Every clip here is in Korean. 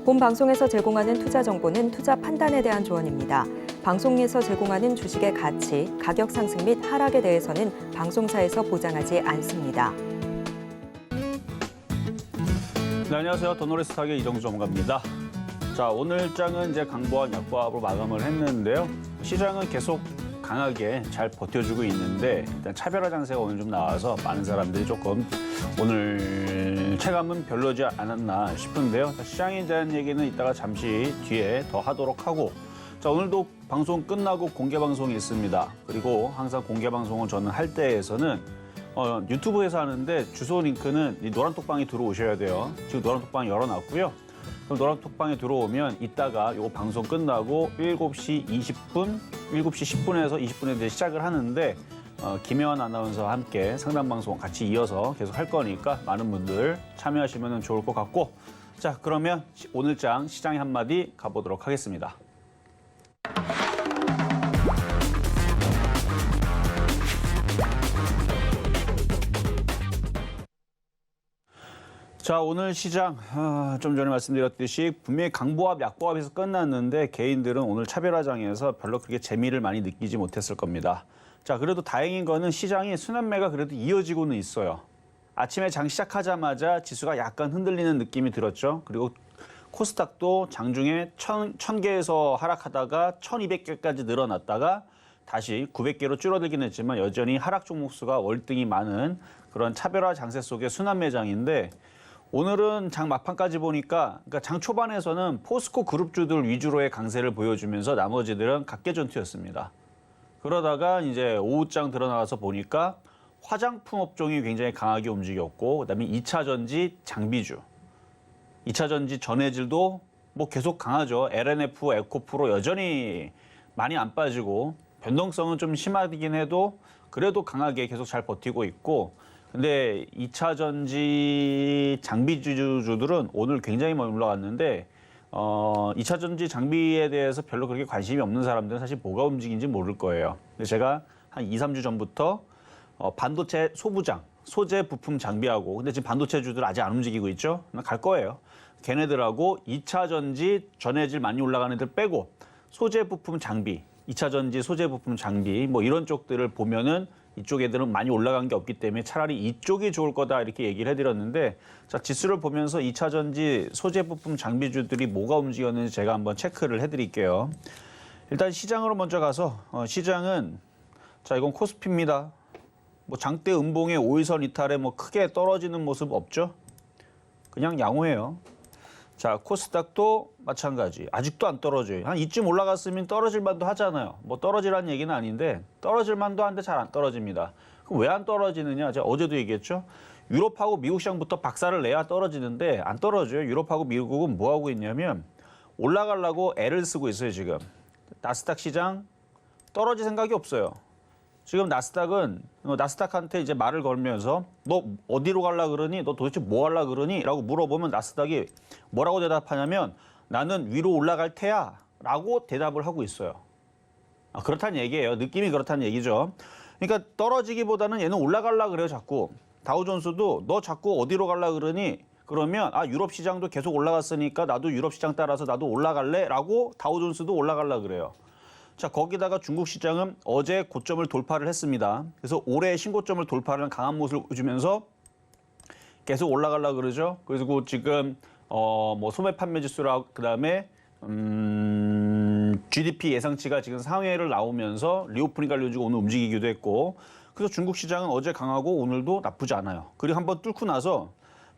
본 방송에서 제공하는 투자 정보는 투자 판단에 대한 조언입니다. 방송에서 제공하는 주식의 가치, 가격 상승 및 하락에 대해서는 방송사에서 보장하지 않습니다. 네, 안녕하세요. 더노래스탁의 이정수 전문가입니다. 자, 오늘 장은 이제 강보합, 약보합으로 마감을 했는데요. 시장은 계속 강하게 잘 버텨주고 있는데 일단 차별화 장세가 오늘 좀 나와서 많은 사람들이 조금 오늘 체감은 별로지 않았나 싶은데요. 시장에 대한 얘기는 이따가 잠시 뒤에 더 하도록 하고, 자, 오늘도 방송 끝나고 공개 방송이 있습니다. 그리고 항상 공개 방송을 저는 할 때에서는 유튜브에서 하는데 주소 링크는 이 노란톡방에 들어오셔야 돼요. 지금 노란톡방 열어놨고요. 그럼 노란톡방에 들어오면 이따가 이 방송 끝나고 7시 20분, 7시 10분에서 20분에 시작을 하는데 김혜원 아나운서와 함께 상담방송 같이 이어서 계속 할 거니까 많은 분들 참여하시면 좋을 것 같고, 자, 그러면 오늘 장 시장의 한마디 가보도록 하겠습니다. 자, 오늘 시장 좀 전에 말씀드렸듯이 분명히 강보합, 약보합에서 끝났는데 개인들은 오늘 차별화장에서 별로 그렇게 재미를 많이 느끼지 못했을 겁니다. 자, 그래도 다행인 거는 시장이 순환매가 그래도 이어지고는 있어요. 아침에 장 시작하자마자 지수가 약간 흔들리는 느낌이 들었죠. 그리고 코스닥도 장중에 1000개에서 하락하다가 1200개까지 늘어났다가 다시 900개로 줄어들긴 했지만 여전히 하락 종목 수가 월등히 많은 그런 차별화 장세 속의 순환매장인데, 오늘은 장 막판까지 보니까, 그러니까 장 초반에서는 포스코 그룹주들 위주로의 강세를 보여주면서 나머지들은 각계전투였습니다. 그러다가 이제 오후장 들어나가서 보니까 화장품 업종이 굉장히 강하게 움직였고, 그다음에 2차 전지 장비주, 2차 전지 전해질도 뭐 계속 강하죠. LNF, 에코프로 여전히 많이 안 빠지고 변동성은 좀 심하긴 해도 그래도 강하게 계속 잘 버티고 있고, 근데 2차 전지 장비주들은 오늘 굉장히 많이 올라갔는데 2차 전지 장비에 대해서 별로 그렇게 관심이 없는 사람들은 사실 뭐가 움직인지 모를 거예요. 근데 제가 한 2, 3주 전부터 반도체 소부장, 소재 부품 장비하고, 근데 지금 반도체주들 아직 안 움직이고 있죠? 갈 거예요. 걔네들하고 2차 전지 전해질 많이 올라가는 애들 빼고 소재 부품 장비, 2차 전지 소재 부품 장비 뭐 이런 쪽들을 보면은 이쪽 애들은 많이 올라간 게 없기 때문에 차라리 이쪽이 좋을 거다 이렇게 얘기를 해드렸는데, 자, 지수를 보면서 2차 전지 소재 부품 장비주들이 뭐가 움직였는지 제가 한번 체크를 해드릴게요. 일단 시장으로 먼저 가서 시장은, 자, 이건 코스피입니다. 뭐 장대 음봉의 5일선 이탈에 뭐 크게 떨어지는 모습 없죠? 그냥 양호해요. 자, 코스닥도 마찬가지. 아직도 안 떨어져요. 한 이쯤 올라갔으면 떨어질 만도 하잖아요. 뭐 떨어지라는 얘기는 아닌데 떨어질 만도 한데 잘 안 떨어집니다. 그럼 왜 안 떨어지느냐? 제가 어제도 얘기했죠. 유럽하고 미국 시장부터 박살을 내야 떨어지는데 안 떨어져요. 유럽하고 미국은 뭐 하고 있냐면 올라가려고 애를 쓰고 있어요, 지금. 나스닥 시장 떨어질 생각이 없어요. 지금 나스닥은 나스닥한테 이제 말을 걸면서 너 어디로 갈라 그러니? 너 도대체 뭐 할라 그러니? 라고 물어보면 나스닥이 뭐라고 대답하냐면 나는 위로 올라갈 테야 라고 대답을 하고 있어요. 그렇다는 얘기예요. 느낌이 그렇다는 얘기죠. 그러니까 떨어지기보다는 얘는 올라갈라 그래요, 자꾸. 다우존스도 너 자꾸 어디로 갈라 그러니? 그러면 유럽 시장도 계속 올라갔으니까 나도 유럽 시장 따라서 나도 올라갈래? 라고 다우존스도 올라갈라 그래요. 자, 거기다가 중국 시장은 어제 고점을 돌파를 했습니다. 그래서 올해 신고점을 돌파하는 강한 모습을 보여주면서 계속 올라가려고 그러죠. 그리고 지금 뭐 소매 판매 지수라 그다음에 GDP 예상치가 지금 상회를 나오면서 리오프닝 관련주가 오늘 움직이기도 했고, 그래서 중국 시장은 어제 강하고 오늘도 나쁘지 않아요. 그리고 한번 뚫고 나서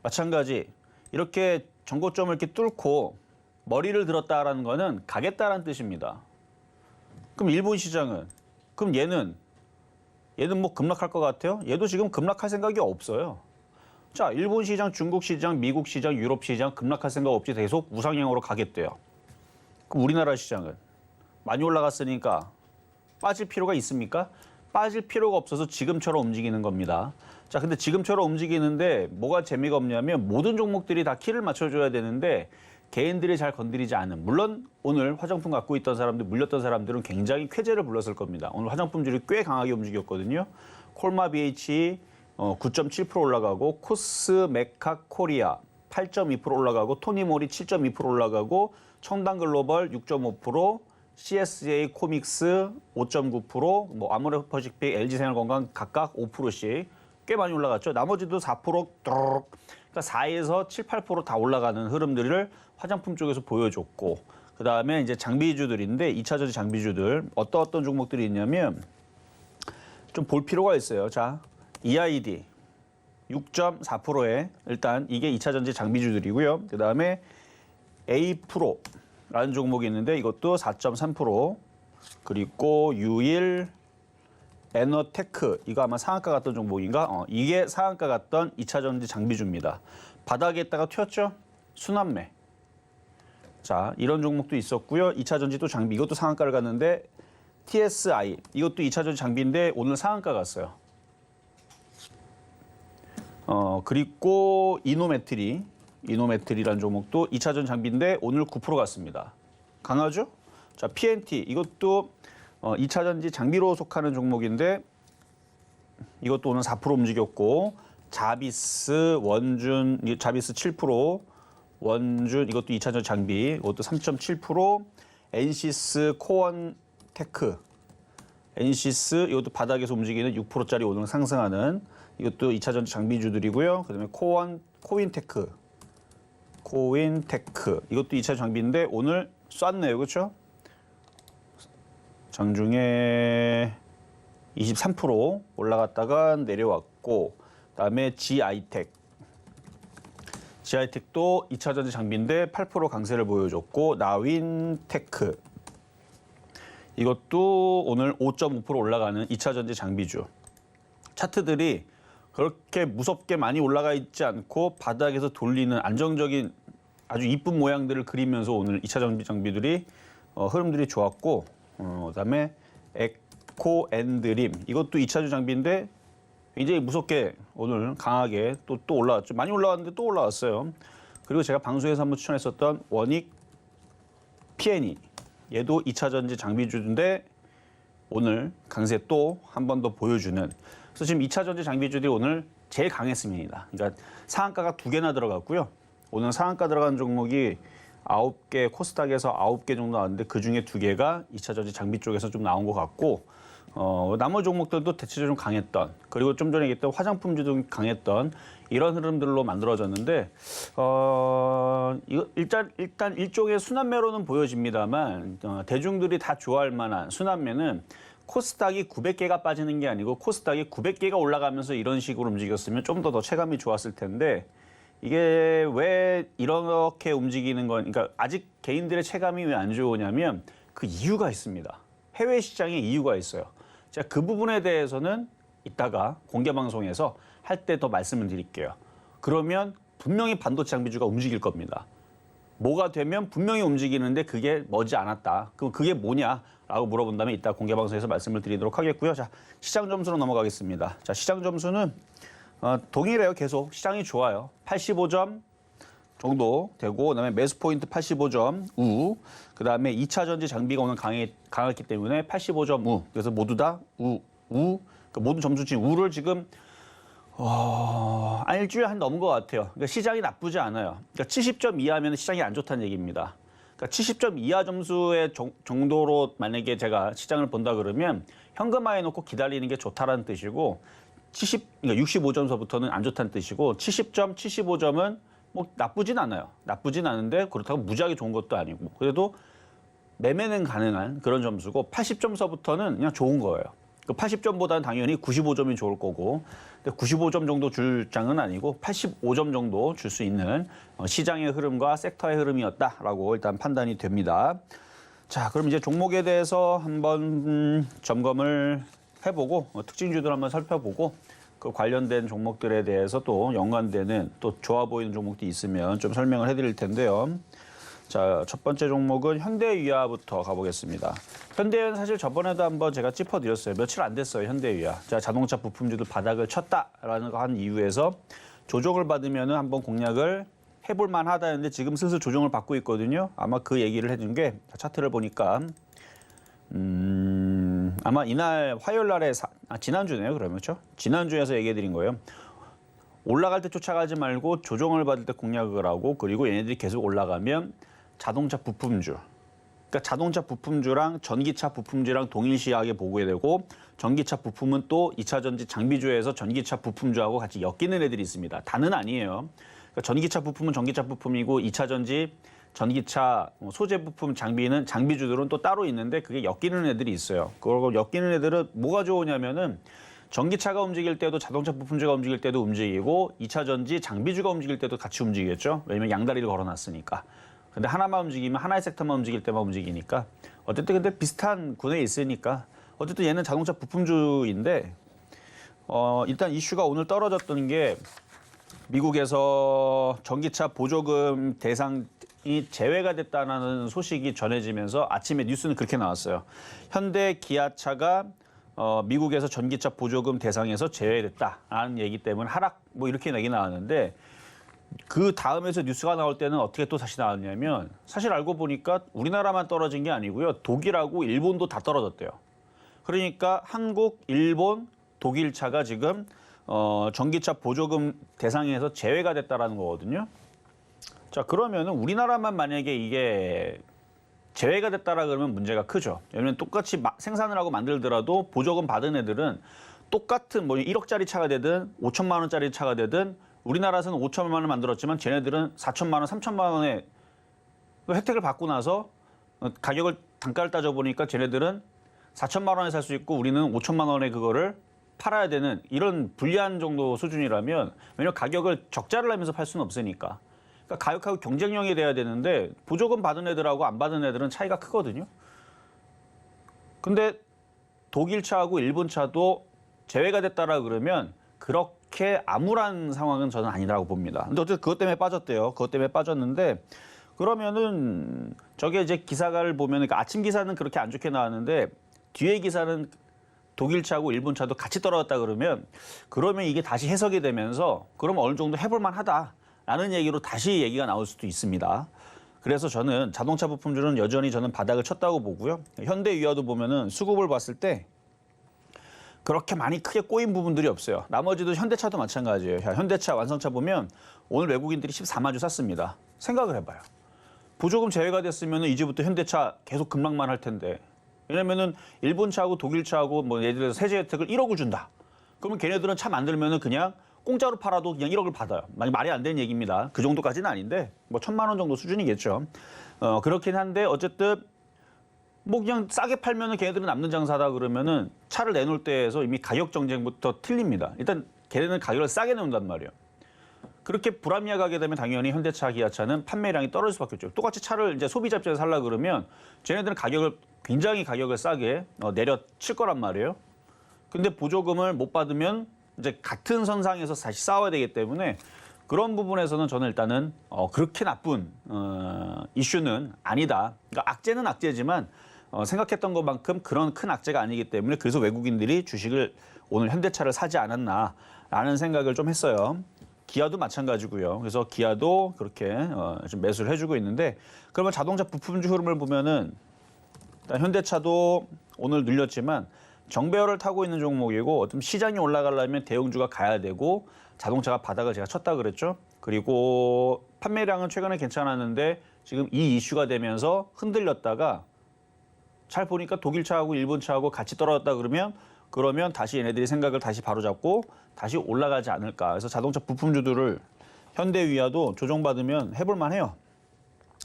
마찬가지 이렇게 전고점을 이렇게 뚫고 머리를 들었다라는 거는 가겠다라는 뜻입니다. 그럼 일본 시장은? 그럼 얘는 뭐 급락할 것 같아요? 얘도 지금 급락할 생각이 없어요. 자, 일본 시장, 중국 시장, 미국 시장, 유럽 시장 급락할 생각 없이 계속 우상향으로 가겠대요. 그럼 우리나라 시장은? 많이 올라갔으니까 빠질 필요가 있습니까? 빠질 필요가 없어서 지금처럼 움직이는 겁니다. 자, 근데 지금처럼 움직이는데 뭐가 재미가 없냐면 모든 종목들이 다 키를 맞춰줘야 되는데 개인들이 잘 건드리지 않은, 물론 오늘 화장품 갖고 있던 사람들, 물렸던 사람들은 굉장히 쾌재를 불렀을 겁니다. 오늘 화장품들이 꽤 강하게 움직였거든요. 콜마 BH 9.7% 올라가고 코스메카 코리아 8.2% 올라가고 토니모리 7.2% 올라가고 청담글로벌 6.5%, CSJ 코믹스 5.9%, 뭐 아모레퍼시픽, LG생활건강 각각 5%씩 꽤 많이 올라갔죠. 나머지도 4% 그러니까 4에서 7, 8%다 올라가는 흐름들을 화장품 쪽에서 보여줬고, 그 다음에 이제 장비주들인데 2차전지 장비주들 어떤 종목들이 있냐면 좀 볼 필요가 있어요. 자, EID 6.4%에 일단 이게 2차전지 장비주들이고요. 그 다음에 A프로라는 종목이 있는데 이것도 4.3%, 그리고 유일, 에너테크, 이거 아마 상한가 갔던 종목인가? 이게 상한가 갔던 2차전지 장비주입니다. 바닥에 있다가 튀었죠? 순환매. 자, 이런 종목도 있었고요. 2차전지도 장비, 이것도 상한가를 갔는데 TSI, 이것도 2차전지 장비인데 오늘 상한가 갔어요. 그리고 이노메트리라는 종목도 2차전 장비인데 오늘 9% 갔습니다. 강하죠? 자, PNT, 이것도 2차전지 장비로 속하는 종목인데 이것도 오늘 4% 움직였고, 자비스, 원준, 자비스 7%, 원준, 이것도 2차전 장비, 이것도 3.7%, 엔시스 코원테크, 엔시스, 이것도 바닥에서 움직이는 6%짜리 오늘 상승하는, 이것도 2차전 장비주들이고요. 그다음에 코윈테크, 이것도 2차 장비인데 오늘 쐈네요, 그렇죠? 장중에 23% 올라갔다가 내려왔고, 그다음에 지아이텍도 2차전지 장비인데 8% 강세를 보여줬고, 나윈테크, 이것도 오늘 5.5% 올라가는 2차전지 장비주. 차트들이 그렇게 무섭게 많이 올라가 있지 않고 바닥에서 돌리는 안정적인 아주 이쁜 모양들을 그리면서 오늘 2차 장비들이 흐름들이 좋았고, 그다음에 에코앤드림, 이것도 2차전 장비인데 굉장히 무섭게 오늘 강하게 또 올라왔죠. 많이 올라왔는데 또 올라왔어요. 그리고 제가 방송에서 한번 추천했었던 원익 PNE, 얘도 2차전지 장비주인데 오늘 강세 또 한 번 더 보여주는. 그래서 지금 2차전지 장비주들이 오늘 제일 강했습니다. 그러니까 상한가가 2개나 들어갔고요. 오늘 상한가 들어간 종목이 9개, 코스닥에서 9개 정도 나왔는데 그중에 2개가 2차전지 장비 쪽에서 좀 나온 것 같고, 나머지 종목들도 대체적으로 좀 강했던, 그리고 좀 전에 얘기했던 화장품주도 강했던 이런 흐름들로 만들어졌는데, 이거 일단 일종의 순환매로는 보여집니다만, 대중들이 다 좋아할 만한 순환매는 코스닥이 900개가 빠지는 게 아니고 코스닥이 900개가 올라가면서 이런 식으로 움직였으면 좀 더 체감이 좋았을 텐데, 이게 왜 이렇게 움직이는 건, 그러니까 아직 개인들의 체감이 왜 안 좋으냐면 그 이유가 있습니다. 해외 시장에 이유가 있어요. 제가 그 부분에 대해서는 이따가 공개 방송에서 할 때 더 말씀을 드릴게요. 그러면 분명히 반도체 장비주가 움직일 겁니다. 뭐가 되면 분명히 움직이는데 그게 머지않았다. 그럼 그게 뭐냐라고 물어본다면 이따 공개 방송에서 말씀을 드리도록 하겠고요. 자, 시장 점수로 넘어가겠습니다. 자, 시장 점수는 동일해요. 계속 시장이 좋아요. 85점 정도 되고, 그다음에 매수 포인트 85점 우, 그다음에 2차 전지 장비가 오늘 강했기 때문에 85점 우. 그래서 모두 다 우. 그러니까 모든 점수치 우를 지금 한 일주일 한 넘은 것 같아요. 그러니까 시장이 나쁘지 않아요. 그러니까 70점 이하면 시장이 안 좋다는 얘기입니다. 그러니까 70점 이하 점수의 정도로 만약에 제가 시장을 본다 그러면 현금화해 놓고 기다리는 게 좋다라는 뜻이고, 그러니까 65점서부터는 안 좋다는 뜻이고, 70점, 75점은 뭐 나쁘진 않아요. 나쁘진 않은데 그렇다고 무지하게 좋은 것도 아니고, 그래도 매매는 가능한 그런 점수고, 80점서부터는 그냥 좋은 거예요. 그 80점보다는 당연히 95점이 좋을 거고, 근데 95점 정도 줄 장은 아니고 85점 정도 줄 수 있는 시장의 흐름과 섹터의 흐름이었다라고 일단 판단이 됩니다. 자, 그럼 이제 종목에 대해서 한번 점검을 해보고, 특징주들 한번 살펴보고, 그 관련된 종목들에 대해서 또 연관되는 또 좋아 보이는 종목들이 있으면 좀 설명을 해드릴 텐데요. 자, 첫 번째 종목은 현대위아부터 가보겠습니다. 현대위아는 사실 저번에도 한번 제가 짚어드렸어요. 며칠 안 됐어요, 현대위아. 자, 자동차 부품주도 바닥을 쳤다라는 거 한 이유에서 조정을 받으면 한번 공략을 해볼 만하다 했는데 지금 슬슬 조정을 받고 있거든요. 아마 그 얘기를 해준 게 차트를 보니까 아마 이날 화요일 날에 지난주네요, 그러면. 그렇죠? 지난주에서 얘기해 드린 거예요. 올라갈 때 쫓아가지 말고 조정을 받을 때 공략을 하고 그리고 얘네들이 계속 올라가면 자동차 부품주. 그러니까 자동차 부품주랑 전기차 부품주랑 동일시하게 보게 되고 전기차 부품은 또 2차 전지 장비주에서 전기차 부품주하고 같이 엮이는 애들이 있습니다. 다는 아니에요. 그러니까 전기차 부품은 전기차 부품이고 2차 전지 전기차 소재 부품 장비는 장비주들은 또 따로 있는데 그게 엮이는 애들이 있어요. 그리고 엮이는 애들은 뭐가 좋으냐면은 전기차가 움직일 때도 자동차 부품주가 움직일 때도 움직이고 2차 전지 장비주가 움직일 때도 같이 움직이겠죠. 왜냐면 양다리를 걸어놨으니까. 근데 하나만 움직이면 하나의 섹터만 움직일 때만 움직이니까 어쨌든 근데 비슷한 군에 있으니까 어쨌든 얘는 자동차 부품주인데 일단 이슈가 오늘 떨어졌던 게 미국에서 전기차 보조금 대상이 제외가 됐다는 소식이 전해지면서 아침에 뉴스는 그렇게 나왔어요. 현대 기아차가 미국에서 전기차 보조금 대상에서 제외됐다라는 얘기 때문에 하락 뭐 이렇게 얘기 나왔는데 그 다음에서 뉴스가 나올 때는 어떻게 또 다시 나왔냐면 사실 알고 보니까 우리나라만 떨어진 게 아니고요. 독일하고 일본도 다 떨어졌대요. 그러니까 한국, 일본, 독일 차가 지금 전기차 보조금 대상에서 제외가 됐다라는 거거든요. 자, 그러면은 우리나라만 만약에 이게 제외가 됐다라 그러면 문제가 크죠. 왜냐면 똑같이 생산을 하고 만들더라도 보조금 받은 애들은 똑같은 뭐 1억짜리 차가 되든 5천만 원짜리 차가 되든 우리나라에서는 5천만 원을 만들었지만 쟤네들은 4천만 원, 3천만 원의 혜택을 받고 나서 가격을 단가를 따져보니까 쟤네들은 4천만 원에 살 수 있고 우리는 5천만 원에 그거를 팔아야 되는 이런 불리한 정도 수준이라면 왜냐면 가격을 적자를 내면서 팔 수는 없으니까. 그러니까 가격하고 경쟁력이 돼야 되는데 보조금 받은 애들하고 안 받은 애들은 차이가 크거든요. 근데 독일 차하고 일본 차도 제외가 됐다라 그러면 그렇게 암울한 상황은 저는 아니라고 봅니다. 근데 어쨌든 그것 때문에 빠졌대요. 그것 때문에 빠졌는데 그러면은 저게 이제 기사를 보면 그러니까 아침 기사는 그렇게 안 좋게 나왔는데 뒤에 기사는 독일 차하고 일본 차도 같이 떨어졌다 그러면 이게 다시 해석이 되면서 그러면 어느 정도 해볼 만하다라는 얘기로 다시 얘기가 나올 수도 있습니다. 그래서 저는 자동차 부품주는 여전히 저는 바닥을 쳤다고 보고요. 현대위아도 보면은 수급을 봤을 때 그렇게 많이 크게 꼬인 부분들이 없어요. 나머지도 현대차도 마찬가지예요. 현대차 완성차 보면 오늘 외국인들이 14만 주 샀습니다. 생각을 해봐요. 보조금 제외가 됐으면 이제부터 현대차 계속 급락만 할 텐데. 왜냐면은 일본 차하고 독일 차하고 뭐 예를 들어서 세제 혜택을 1억을 준다. 그러면 걔네들은 차 만들면은 그냥 공짜로 팔아도 그냥 1억을 받아요. 말이 안 되는 얘기입니다. 그 정도까지는 아닌데 뭐 1,000만 원 정도 수준이겠죠. 그렇긴 한데 어쨌든 뭐 그냥 싸게 팔면은 걔네들은 남는 장사다 그러면은 차를 내놓을 때에서 이미 가격 경쟁부터 틀립니다. 일단 걔네는 가격을 싸게 내놓는단 말이에요. 그렇게 불합리하게 되면 당연히 현대차, 기아차는 판매량이 떨어질 수밖에 없죠. 똑같이 차를 이제 소비자 입장에서 살라 그러면 쟤네들은 굉장히 가격을 싸게 내려칠 거란 말이에요. 근데 보조금을 못 받으면 이제 같은 선상에서 다시 싸워야 되기 때문에 그런 부분에서는 저는 일단은 그렇게 나쁜 이슈는 아니다. 그러니까 악재는 악재지만 생각했던 것만큼 그런 큰 악재가 아니기 때문에 그래서 외국인들이 주식을 오늘 현대차를 사지 않았나라는 생각을 좀 했어요. 기아도 마찬가지고요. 그래서 기아도 그렇게 좀 매수를 해주고 있는데 그러면 자동차 부품주 흐름을 보면은 일단 현대차도 오늘 눌렸지만 정배열을 타고 있는 종목이고 어떤 시장이 올라가려면 대형주가 가야 되고 자동차가 바닥을 제가 쳤다 그랬죠. 그리고 판매량은 최근에 괜찮았는데 지금 이 이슈가 되면서 흔들렸다가 잘 보니까 독일 차하고 일본 차하고 같이 떨어졌다 그러면 다시 얘네들이 생각을 다시 바로잡고 다시 올라가지 않을까. 그래서 자동차 부품주들을 현대위아도 조정받으면 해볼 만해요.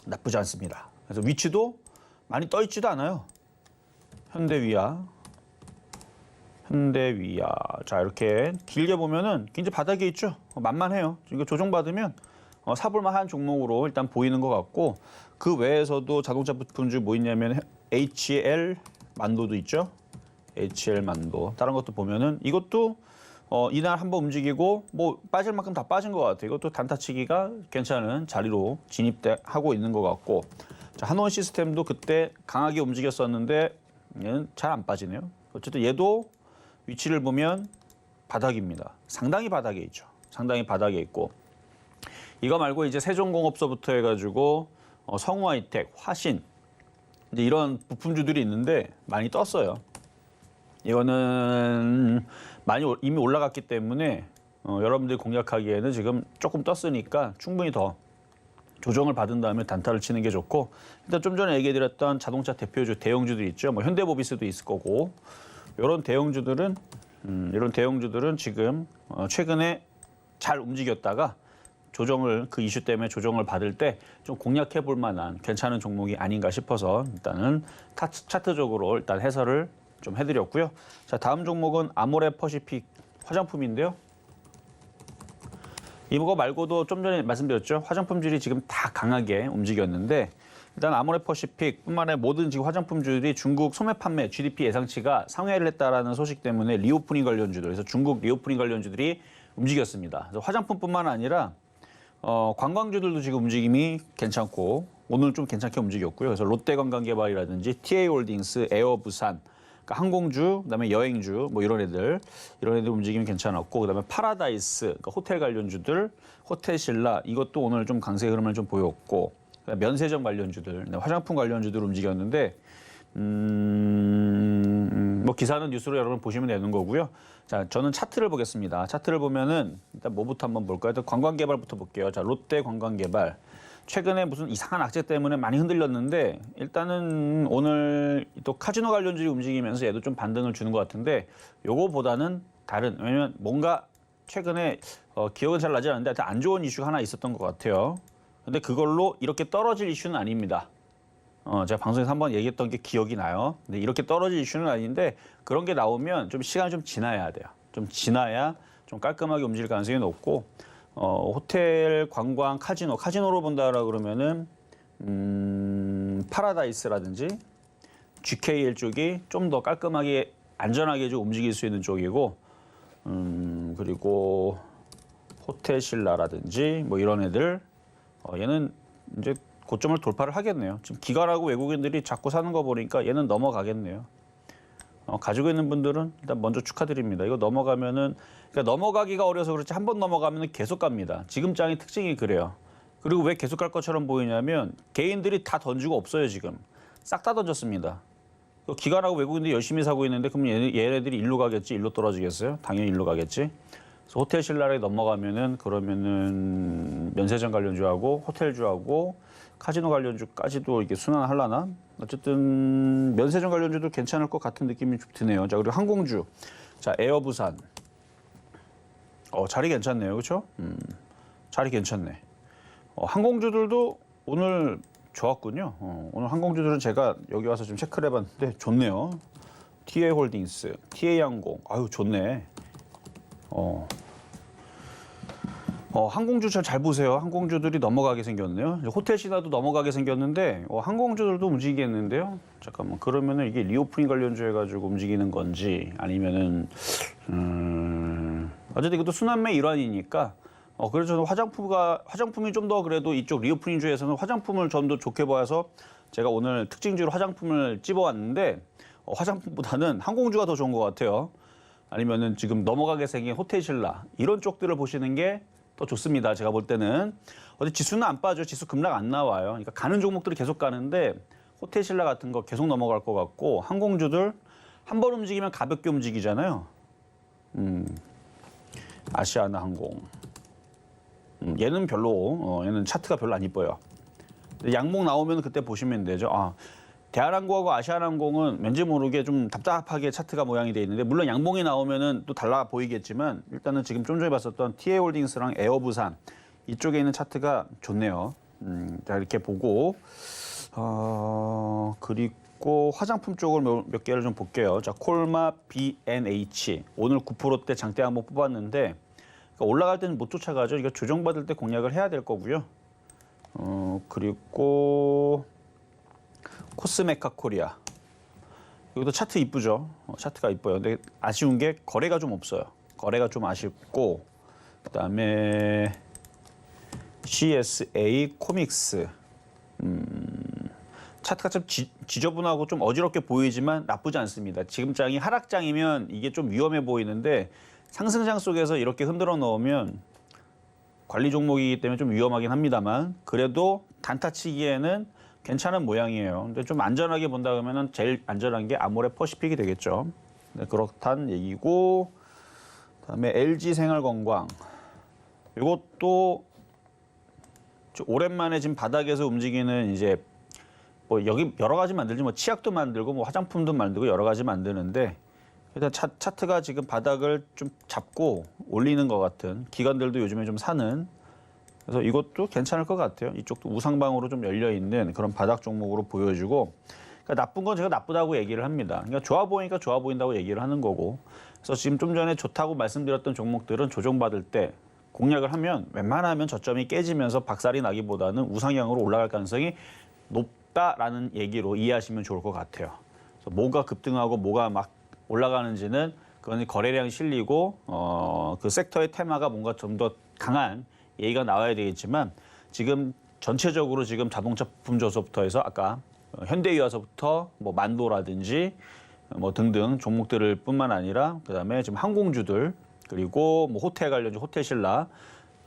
나쁘지 않습니다. 그래서 위치도 많이 떠 있지도 않아요. 현대위아. 자, 이렇게 길게 보면은 굉장히 바닥에 있죠. 만만해요. 이거 조정받으면 사볼 만한 종목으로 일단 보이는 것 같고 그 외에서도 자동차 부품주 뭐 있냐면 HL 만도도 있죠. HL 만도. 다른 것도 보면은 이것도 이날 한번 움직이고 뭐 빠질 만큼 다 빠진 것 같아요. 이것도 단타치기가 괜찮은 자리로 진입하고 있는 것 같고 자, 한원 시스템도 그때 강하게 움직였었는데 얘는 잘 안 빠지네요. 어쨌든 얘도 위치를 보면 바닥입니다. 상당히 바닥에 있죠. 상당히 바닥에 있고 이거 말고 이제 세종공업소부터 해가지고 성우하이텍, 화신 이제 이런 부품주들이 있는데 많이 떴어요. 이거는 많이 이미 올라갔기 때문에 여러분들이 공략하기에는 지금 조금 떴으니까 충분히 더 조정을 받은 다음에 단타를 치는 게 좋고, 일단 좀 전에 얘기해드렸던 자동차 대표주 대형주들 있죠. 뭐 현대모비스도 있을 거고, 이런 대형주들은 지금 최근에 잘 움직였다가 조정을, 그 이슈 때문에 조정을 받을 때 좀 공략해 볼 만한 괜찮은 종목이 아닌가 싶어서 일단은 차트적으로 일단 해설을 좀 해드렸고요. 자, 다음 종목은 아모레 퍼시픽 화장품인데요. 이거 말고도 좀 전에 말씀드렸죠. 화장품주들이 지금 다 강하게 움직였는데, 일단 아모레 퍼시픽뿐만 아니라 모든 지금 화장품주들이 중국 소매 판매 GDP 예상치가 상회를 했다라는 소식 때문에 리오프닝 관련주들, 그래서 중국 리오프닝 관련주들이 움직였습니다. 그래서 화장품뿐만 아니라 관광주들도 지금 움직임이 괜찮고, 오늘 좀 괜찮게 움직였고요. 그래서 롯데관광개발이라든지 TA홀딩스, 에어부산, 그러니까 항공주, 그다음에 여행주, 뭐 이런 애들 움직임이 괜찮았고, 그다음에 파라다이스, 그러니까 호텔 관련주들, 호텔신라 이것도 오늘 좀 강세 흐름을 좀 보였고, 면세점 관련주들, 화장품 관련주들 움직였는데, 뭐 기사는 뉴스로 여러분 보시면 되는 거고요. 자, 저는 차트를 보겠습니다. 차트를 보면은 일단 뭐부터 한번 볼까요? 일단 관광개발부터 볼게요. 자, 롯데관광개발. 최근에 무슨 이상한 악재 때문에 많이 흔들렸는데, 일단은 오늘 또 카지노 관련주들이 움직이면서 얘도 좀 반등을 주는 것 같은데, 요거보다는 다른, 왜냐면 뭔가 최근에 기억은 잘 나지 않는데 하여튼 안 좋은 이슈가 하나 있었던 것 같아요. 근데 그걸로 이렇게 떨어질 이슈는 아닙니다. 제가 방송에서 한번 얘기했던 게 기억이 나요. 근데 이렇게 떨어질 이슈는 아닌데, 그런 게 나오면 좀 시간이 좀 지나야 돼요. 좀 지나야 좀 깔끔하게 움직일 가능성이 높고, 호텔, 관광, 카지노로 본다라 그러면은 파라다이스라든지 GKL 쪽이 좀 더 깔끔하게 안전하게 좀 움직일 수 있는 쪽이고, 그리고 호텔신라라든지 뭐 이런 애들, 얘는 이제 고점을 돌파를 하겠네요. 지금 기관하고 외국인들이 자꾸 사는 거 보니까 얘는 넘어가겠네요. 가지고 있는 분들은 일단 먼저 축하드립니다. 이거 넘어가면은, 그러니까 넘어가기가 어려서 그렇지 한 번 넘어가면은 계속 갑니다. 지금 장의 특징이 그래요. 그리고 왜 계속 갈 것처럼 보이냐면 개인들이 다 던지고 없어요. 지금 싹 다 던졌습니다. 기관하고 외국인들이 열심히 사고 있는데, 그럼 얘네들이 일로 가겠지? 일로 떨어지겠어요? 당연히 일로 가겠지. 그래서 호텔신라에 넘어가면은, 그러면은 면세점 관련주하고 호텔주하고 카지노 관련주까지도 이게 순환하려나? 어쨌든 면세점 관련주도 괜찮을 것 같은 느낌이 좀 드네요. 자, 그리고 항공주. 자, 에어부산. 자리 괜찮네요. 그렇죠? 자리 괜찮네. 항공주들도 오늘 좋았군요. 오늘 항공주들은 제가 여기 와서 좀 체크를 해봤는데 좋네요. TA홀딩스, TA항공. 아유, 좋네. 항공주 잘 보세요. 항공주들이 넘어가게 생겼네요. 호텔신라도 넘어가게 생겼는데, 항공주들도 움직이겠는데요. 잠깐만, 그러면은 이게 리오프닝 관련주 해가지고 움직이는 건지, 아니면은 어쨌든 이것도 순환매 일환이니까. 그래서 저는 화장품이 좀 더 그래도 이쪽 리오프닝주에서는 화장품을 좀 더 좋게 보여서 제가 오늘 특징주로 화장품을 찝어왔는데, 화장품보다는 항공주가 더 좋은 것 같아요. 아니면은 지금 넘어가게 생긴 호텔신라 이런 쪽들을 보시는 게 더 좋습니다. 제가 볼 때는. 어디 지수는 안 빠져. 지수 급락 안 나와요. 그러니까 가는 종목들이 계속 가는데, 호텔신라 같은 거 계속 넘어갈 것 같고, 항공주들 한 번 움직이면 가볍게 움직이잖아요. 아시아나항공. 얘는 별로, 얘는 차트가 별로 안 이뻐요. 양봉 나오면 그때 보시면 되죠. 대한항공하고 아시아나항공은 왠지 모르게 좀 답답하게 차트가 모양이 돼 있는데, 물론 양봉이 나오면은 또 달라 보이겠지만, 일단은 지금 좀 전에 봤었던 TA홀딩스랑 에어부산 이쪽에 있는 차트가 좋네요. 자, 이렇게 보고, 그리고 화장품 쪽을 몇 개를 좀 볼게요. 자, 콜마 B&H 오늘 9%대 장대 한번 뽑았는데, 그러니까 올라갈 때는 못 쫓아가죠. 이거 조정받을 때 공략을 해야 될 거고요. 그리고 코스메카 코리아. 여기도 차트 이쁘죠? 차트가 이뻐요. 근데 아쉬운 게 거래가 좀 없어요. 거래가 좀 아쉽고, 그다음에 CSA 코믹스. 차트가 좀 지저분하고 좀 어지럽게 보이지만 나쁘지 않습니다. 지금 장이 하락장이면 이게 좀 위험해 보이는데, 상승장 속에서 이렇게 흔들어 넣으면 관리 종목이기 때문에 좀 위험하긴 합니다만, 그래도 단타치기에는 괜찮은 모양이에요. 근데 좀 안전하게 본다 그러면은 제일 안전한 게 아모레 퍼시픽이 되겠죠. 네, 그렇다는 얘기고, 그다음에 LG생활건강. 이것도 오랜만에 지금 바닥에서 움직이는 이제 뭐 여기 여러 가지 만들지 뭐 치약도 만들고 뭐 화장품도 만들고 여러 가지 만드는데 일단 차트가 지금 바닥을 좀 잡고 올리는 것 같은 기관들도 요즘에 좀 사는 그래서 이것도 괜찮을 것 같아요. 이쪽도 우상방으로 좀 열려 있는 그런 바닥 종목으로 보여주고 그러니까 나쁜 건 제가 나쁘다고 얘기를 합니다. 그러니까 좋아 보이니까 좋아 보인다고 얘기를 하는 거고 그래서 지금 좀 전에 좋다고 말씀드렸던 종목들은 조정받을 때 공략을 하면 웬만하면 저점이 깨지면서 박살이 나기보다는 우상향으로 올라갈 가능성이 높다라는 얘기로 이해하시면 좋을 것 같아요. 그래서 뭐가 급등하고 뭐가 막 올라가는지는 그건 거래량이 실리고 그 섹터의 테마가 뭔가 좀 더 강한 얘기가 나와야 되겠지만 지금 전체적으로 지금 자동차 부품 조서부터 해서 아까 현대유화서부터 뭐 만도라든지 뭐 등등 종목들을 뿐만 아니라 그다음에 지금 항공주들 그리고 뭐 호텔 관련주 호텔신라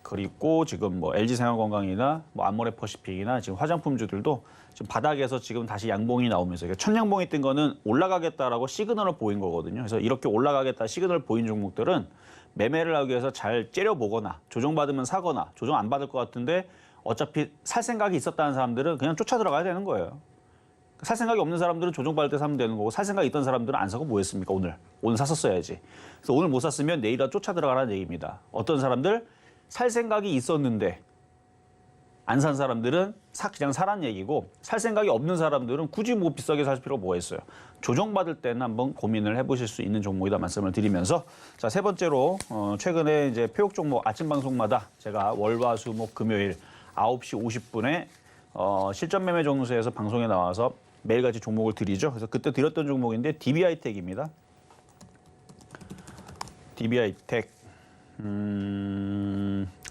그리고 지금 뭐 LG생활건강이나 뭐 암모레퍼시픽이나 지금 화장품주들도 지금 바닥에서 지금 다시 양봉이 나오면서 첫 양봉이 뜬 거는 올라가겠다라고 시그널을 보인 거거든요. 그래서 이렇게 올라가겠다 시그널을 보인 종목들은 매매를 하기 위해서 잘 째려보거나 조정받으면 사거나 조정 안 받을 것 같은데 어차피 살 생각이 있었다는 사람들은 그냥 쫓아 들어가야 되는 거예요. 살 생각이 없는 사람들은 조정받을 때 사면 되는 거고 살 생각이 있던 사람들은 안 사고 뭐 했습니까? 오늘 샀었어야지. 그래서 오늘 못 샀으면 내일이라 쫓아 들어가라는 얘기입니다. 어떤 사람들 살 생각이 있었는데 안 산 사람들은 그냥 사라는 얘기고 살 생각이 없는 사람들은 굳이 뭐 비싸게 살 필요가 뭐가 있어요. 조정받을 때는 한번 고민을 해보실 수 있는 종목이다 말씀을 드리면서 자, 세 번째로 최근에 이제 표육 종목 아침 방송마다 제가 월화수목 금요일 9시 50분에 실전 매매 정수에서 방송에 나와서 매일같이 종목을 드리죠. 그래서 그때 드렸던 종목인데 DB하이텍입니다. DB하이텍.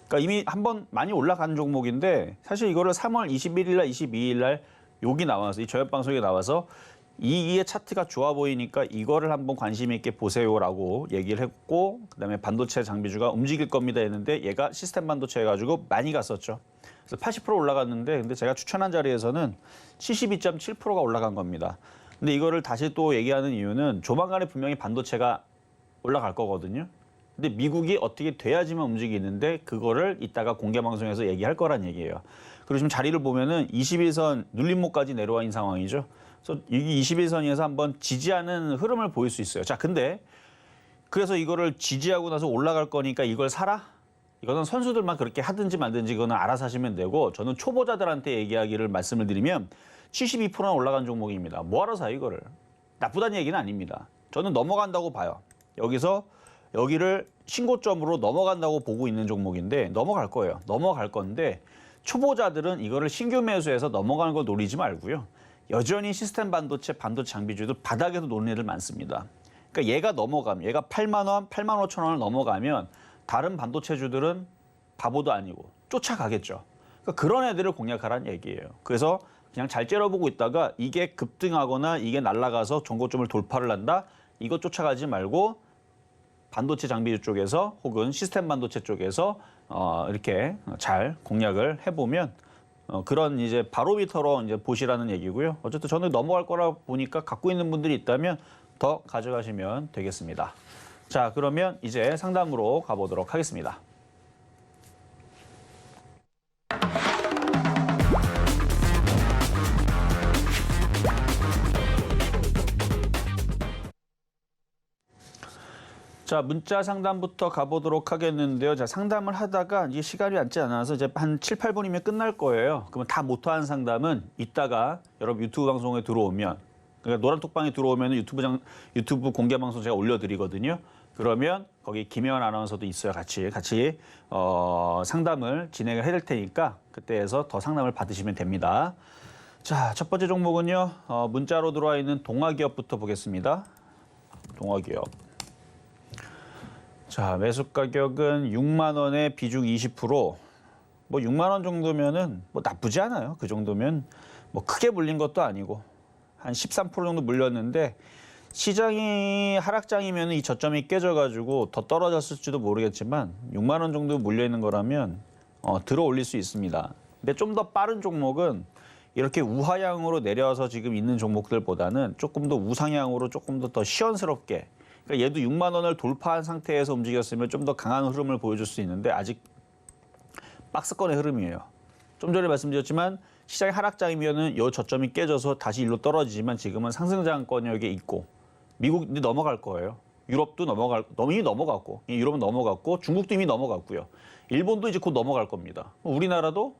그러니까 이미 한번 많이 올라간 종목인데 사실 이거를 3월 21일 날 22일 날 여기 나와서 이 저녁 방송에 나와서 이의 차트가 좋아 보이니까 이거를 한번 관심 있게 보세요라고 얘기를 했고 그다음에 반도체 장비주가 움직일 겁니다 했는데 얘가 시스템 반도체 해가지고 많이 갔었죠. 그래서 80% 올라갔는데 근데 제가 추천한 자리에서는 72.7%가 올라간 겁니다. 근데 이거를 다시 또 얘기하는 이유는 조만간에 분명히 반도체가 올라갈 거거든요. 근데 미국이 어떻게 돼야지만 움직이는데 그거를 이따가 공개 방송에서 얘기할 거란 얘기예요. 그리고 지금 자리를 보면은 21선 눌림목까지 내려와 있는 상황이죠. 그래서 이 21선에서 한번 지지하는 흐름을 보일 수 있어요. 자, 근데 그래서 이거를 지지하고 나서 올라갈 거니까 이걸 사라? 이거는 선수들만 그렇게 하든지 말든지 그거는 알아서 하시면 되고 저는 초보자들한테 얘기하기를 말씀을 드리면 72%나 올라간 종목입니다. 뭐하러 사 이거를? 나쁘다는 얘기는 아닙니다. 저는 넘어간다고 봐요. 여기를 신고점으로 넘어간다고 보고 있는 종목인데 넘어갈 거예요. 넘어갈 건데 초보자들은 이거를 신규 매수해서 넘어가는 걸 노리지 말고요. 여전히 시스템 반도체 장비주들 바닥에서 노는 애들 많습니다. 그러니까 얘가 넘어가면 얘가 8만 원, 8만 5천 원을 넘어가면 다른 반도체주들은 바보도 아니고 쫓아가겠죠. 그러니까 그런 애들을 공략하라는 얘기예요. 그래서 그냥 잘 째려보고 있다가 이게 급등하거나 이게 날아가서 정고점을 돌파를 한다. 이거 쫓아가지 말고 반도체 장비주 쪽에서 혹은 시스템 반도체 쪽에서 이렇게 잘 공략을 해보면 그런 이제 바로미터로 이제 보시라는 얘기고요. 어쨌든 저는 넘어갈 거라 보니까 갖고 있는 분들이 있다면 더 가져가시면 되겠습니다. 자, 그러면 이제 상담으로 가보도록 하겠습니다. 자, 문자 상담부터 가보도록 하겠는데요. 자, 상담을 하다가 이제 시간이 남지 않아서 이제 한 7, 8분이면 끝날 거예요. 그러면 다 못한 상담은 이따가 여러분 유튜브 방송에 들어오면 그러니까 노란톡방에 들어오면 유튜브 공개 방송 제가 올려드리거든요. 그러면 거기 김혜원 아나운서도 있어요. 같이 상담을 진행을 해야 될 테니까 그때에서 더 상담을 받으시면 됩니다. 자, 첫 번째 종목은요. 문자로 들어와 있는 동아기업부터 보겠습니다. 동아기업. 자, 매수 가격은 6만 원에 비중 20%. 뭐 6만 원 정도면은 뭐 나쁘지 않아요. 그 정도면 뭐 크게 물린 것도 아니고 한 13% 정도 물렸는데 시장이 하락장이면 이 저점이 깨져가지고 더 떨어졌을지도 모르겠지만 6만 원 정도 물려 있는 거라면 들어 올릴 수 있습니다. 근데 좀 더 빠른 종목은 이렇게 우하향으로 내려서 지금 있는 종목들보다는 조금 더 우상향으로 조금 더 시원스럽게 그러니까 얘도 6만 원을 돌파한 상태에서 움직였으면 좀 더 강한 흐름을 보여줄 수 있는데 아직 박스권의 흐름이에요. 좀 전에 말씀드렸지만 시장의 하락장이면은 요 저점이 깨져서 다시 일로 떨어지지만 지금은 상승장권역에 있고 미국이 넘어갈 거예요. 유럽도 이미 넘어갔고 유럽은 넘어갔고 중국도 이미 넘어갔고요. 일본도 이제 곧 넘어갈 겁니다. 우리나라도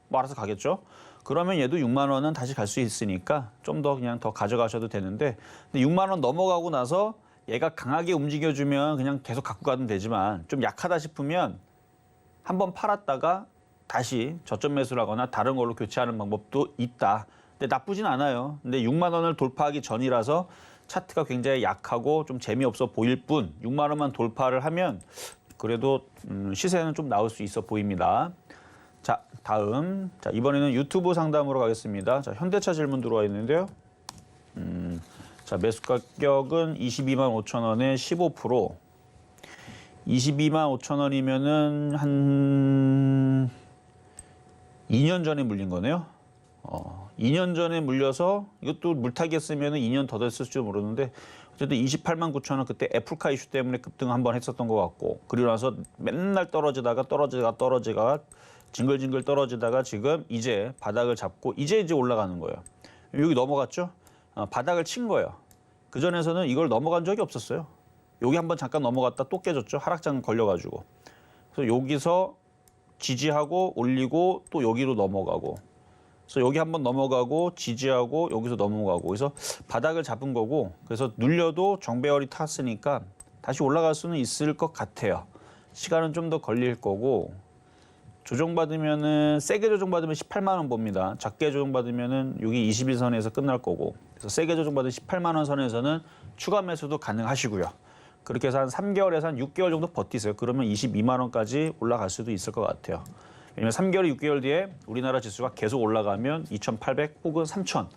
뭐 알아서 가겠죠. 그러면 얘도 6만 원은 다시 갈 수 있으니까 좀 더 그냥 더 가져가셔도 되는데 근데 6만 원 넘어가고 나서 얘가 강하게 움직여주면 그냥 계속 갖고 가면 되지만 좀 약하다 싶으면 한번 팔았다가 다시 저점 매수를 하거나 다른 걸로 교체하는 방법도 있다. 근데 나쁘진 않아요. 근데 6만 원을 돌파하기 전이라서 차트가 굉장히 약하고 좀 재미없어 보일 뿐 6만 원만 돌파를 하면 그래도 시세는 좀 나올 수 있어 보입니다. 자, 다음. 자, 이번에는 유튜브 상담으로 가겠습니다. 자, 현대차 질문 들어와 있는데요. 자, 매수 가격은 22만 5천 원에 15%. 22만 5천 원이면은 한 2년 전에 물린 거네요. 2년 전에 물려서 이것도 물타기 했으면 2년 더 됐을지 모르는데 어쨌든 28만 9천 원 그때 애플카 이슈 때문에 급등 한번 했었던 것 같고 그리고 나서 맨날 떨어지다가 징글징글 떨어지다가 지금 이제 바닥을 잡고 이제 올라가는 거예요. 여기 넘어갔죠? 바닥을 친 거예요. 그전에서는 이걸 넘어간 적이 없었어요. 여기 한번 잠깐 넘어갔다 또 깨졌죠. 하락장 걸려가지고. 그래서 여기서 지지하고 올리고 또 여기로 넘어가고. 그래서 여기 한번 넘어가고 지지하고 여기서 넘어가고. 그래서 바닥을 잡은 거고. 그래서 눌려도 정배열이 탔으니까 다시 올라갈 수는 있을 것 같아요. 시간은 좀 더 걸릴 거고. 조정받으면은 세게 조정받으면 18만 원 봅니다. 작게 조정받으면은 여기 21선에서 끝날 거고. 그래서 세게 조정받은 18만 원 선에서는 추가 매수도 가능하시고요. 그렇게 해서 한 3개월에서 한 6개월 정도 버티세요. 그러면 22만 원까지 올라갈 수도 있을 것 같아요. 왜냐면 3개월, 6개월 뒤에 우리나라 지수가 계속 올라가면 2,800 혹은 3,000.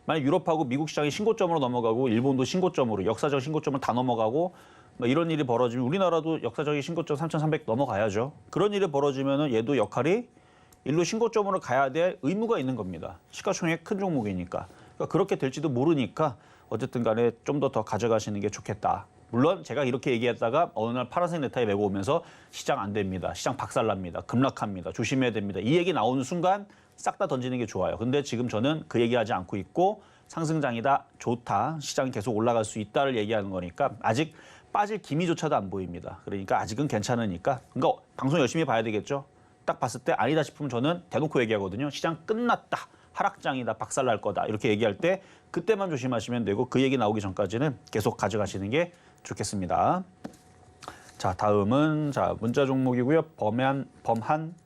만약 유럽하고 미국 시장이 신고점으로 넘어가고 일본도 신고점으로 역사적 신고점을 다 넘어가고 뭐 이런 일이 벌어지면 우리나라도 역사적인 신고점 3,300 넘어가야죠. 그런 일이 벌어지면 얘도 역할이 일로 신고점으로 가야 될 의무가 있는 겁니다. 시가총액 큰 종목이니까. 그러니까 그렇게 될지도 모르니까 어쨌든 간에 좀 더 가져가시는 게 좋겠다. 물론 제가 이렇게 얘기했다가 어느 날 파란색 넥타이 메고 오면서 시장 안 됩니다. 시장 박살납니다. 급락합니다. 조심해야 됩니다. 이 얘기 나오는 순간 싹 다 던지는 게 좋아요. 근데 지금 저는 그 얘기하지 않고 있고 상승장이다, 좋다, 시장이 계속 올라갈 수 있다를 얘기하는 거니까 아직 빠질 기미조차도 안 보입니다. 그러니까 아직은 괜찮으니까. 그러니까 방송 열심히 봐야 되겠죠. 딱 봤을 때 아니다 싶으면 저는 대놓고 얘기하거든요. 시장 끝났다. 하락장이다. 박살날 거다. 이렇게 얘기할 때 그때만 조심하시면 되고 그 얘기 나오기 전까지는 계속 가져가시는 게 좋겠습니다. 자, 다음은 자 문자 종목이고요. 범한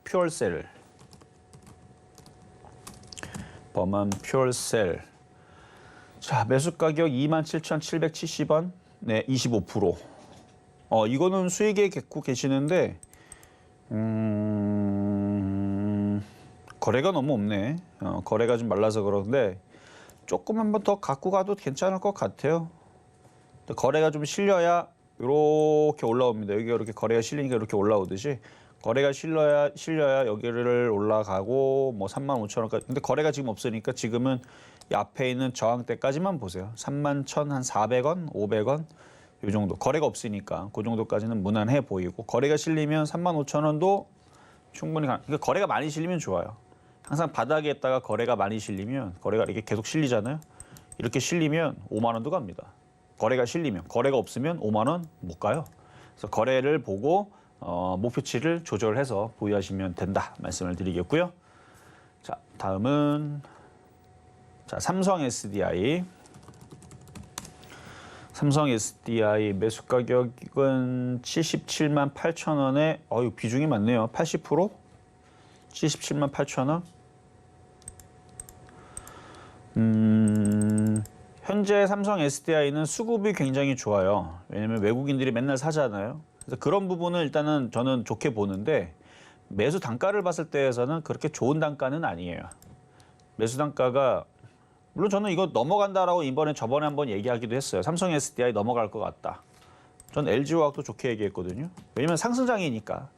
퓨얼셀. 범한 퓨얼셀. 자, 매수 가격 27,770원. 네, 25%. 이거는 수익에 갖고 계시는데 거래가 너무 없네. 거래가 좀 말라서 그런데 조금 한번 더 갖고 가도 괜찮을 것 같아요. 거래가 좀 실려야 이렇게 올라옵니다. 여기가 이렇게 거래가 실리니까 이렇게 올라오듯이 거래가 실려야 여기를 올라가고 뭐 35,000원까지. 근데 거래가 지금 없으니까 지금은 이 앞에 있는 저항대까지만 보세요. 31,400원, 500원 이 정도. 거래가 없으니까 그 정도까지는 무난해 보이고 거래가 실리면 35,000원도 충분히 그러니까 거래가 많이 실리면 좋아요. 항상 바닥에 있다가 거래가 많이 실리면 거래가 이렇게 계속 실리잖아요. 이렇게 실리면 5만 원도 갑니다. 거래가 실리면. 거래가 없으면 5만 원 못 가요. 그래서 거래를 보고 목표치를 조절해서 보유하시면 된다 말씀을 드리겠고요. 자, 다음은 자, 삼성 SDI. 삼성 SDI 매수 가격은 77만 8천 원에 비중이 많네요. 80%? 77만 8천 원. 현재 삼성 SDI는 수급이 굉장히 좋아요. 왜냐면 외국인들이 맨날 사잖아요. 그래서 그런 부분을 일단은 저는 좋게 보는데 매수 단가를 봤을 때에서는 그렇게 좋은 단가는 아니에요. 매수 단가가 물론 저는 이거 넘어간다라고 저번에 한번 얘기하기도 했어요. 삼성 SDI 넘어갈 것 같다. 전 LG화학도 좋게 얘기했거든요. 왜냐면 상승장이니까.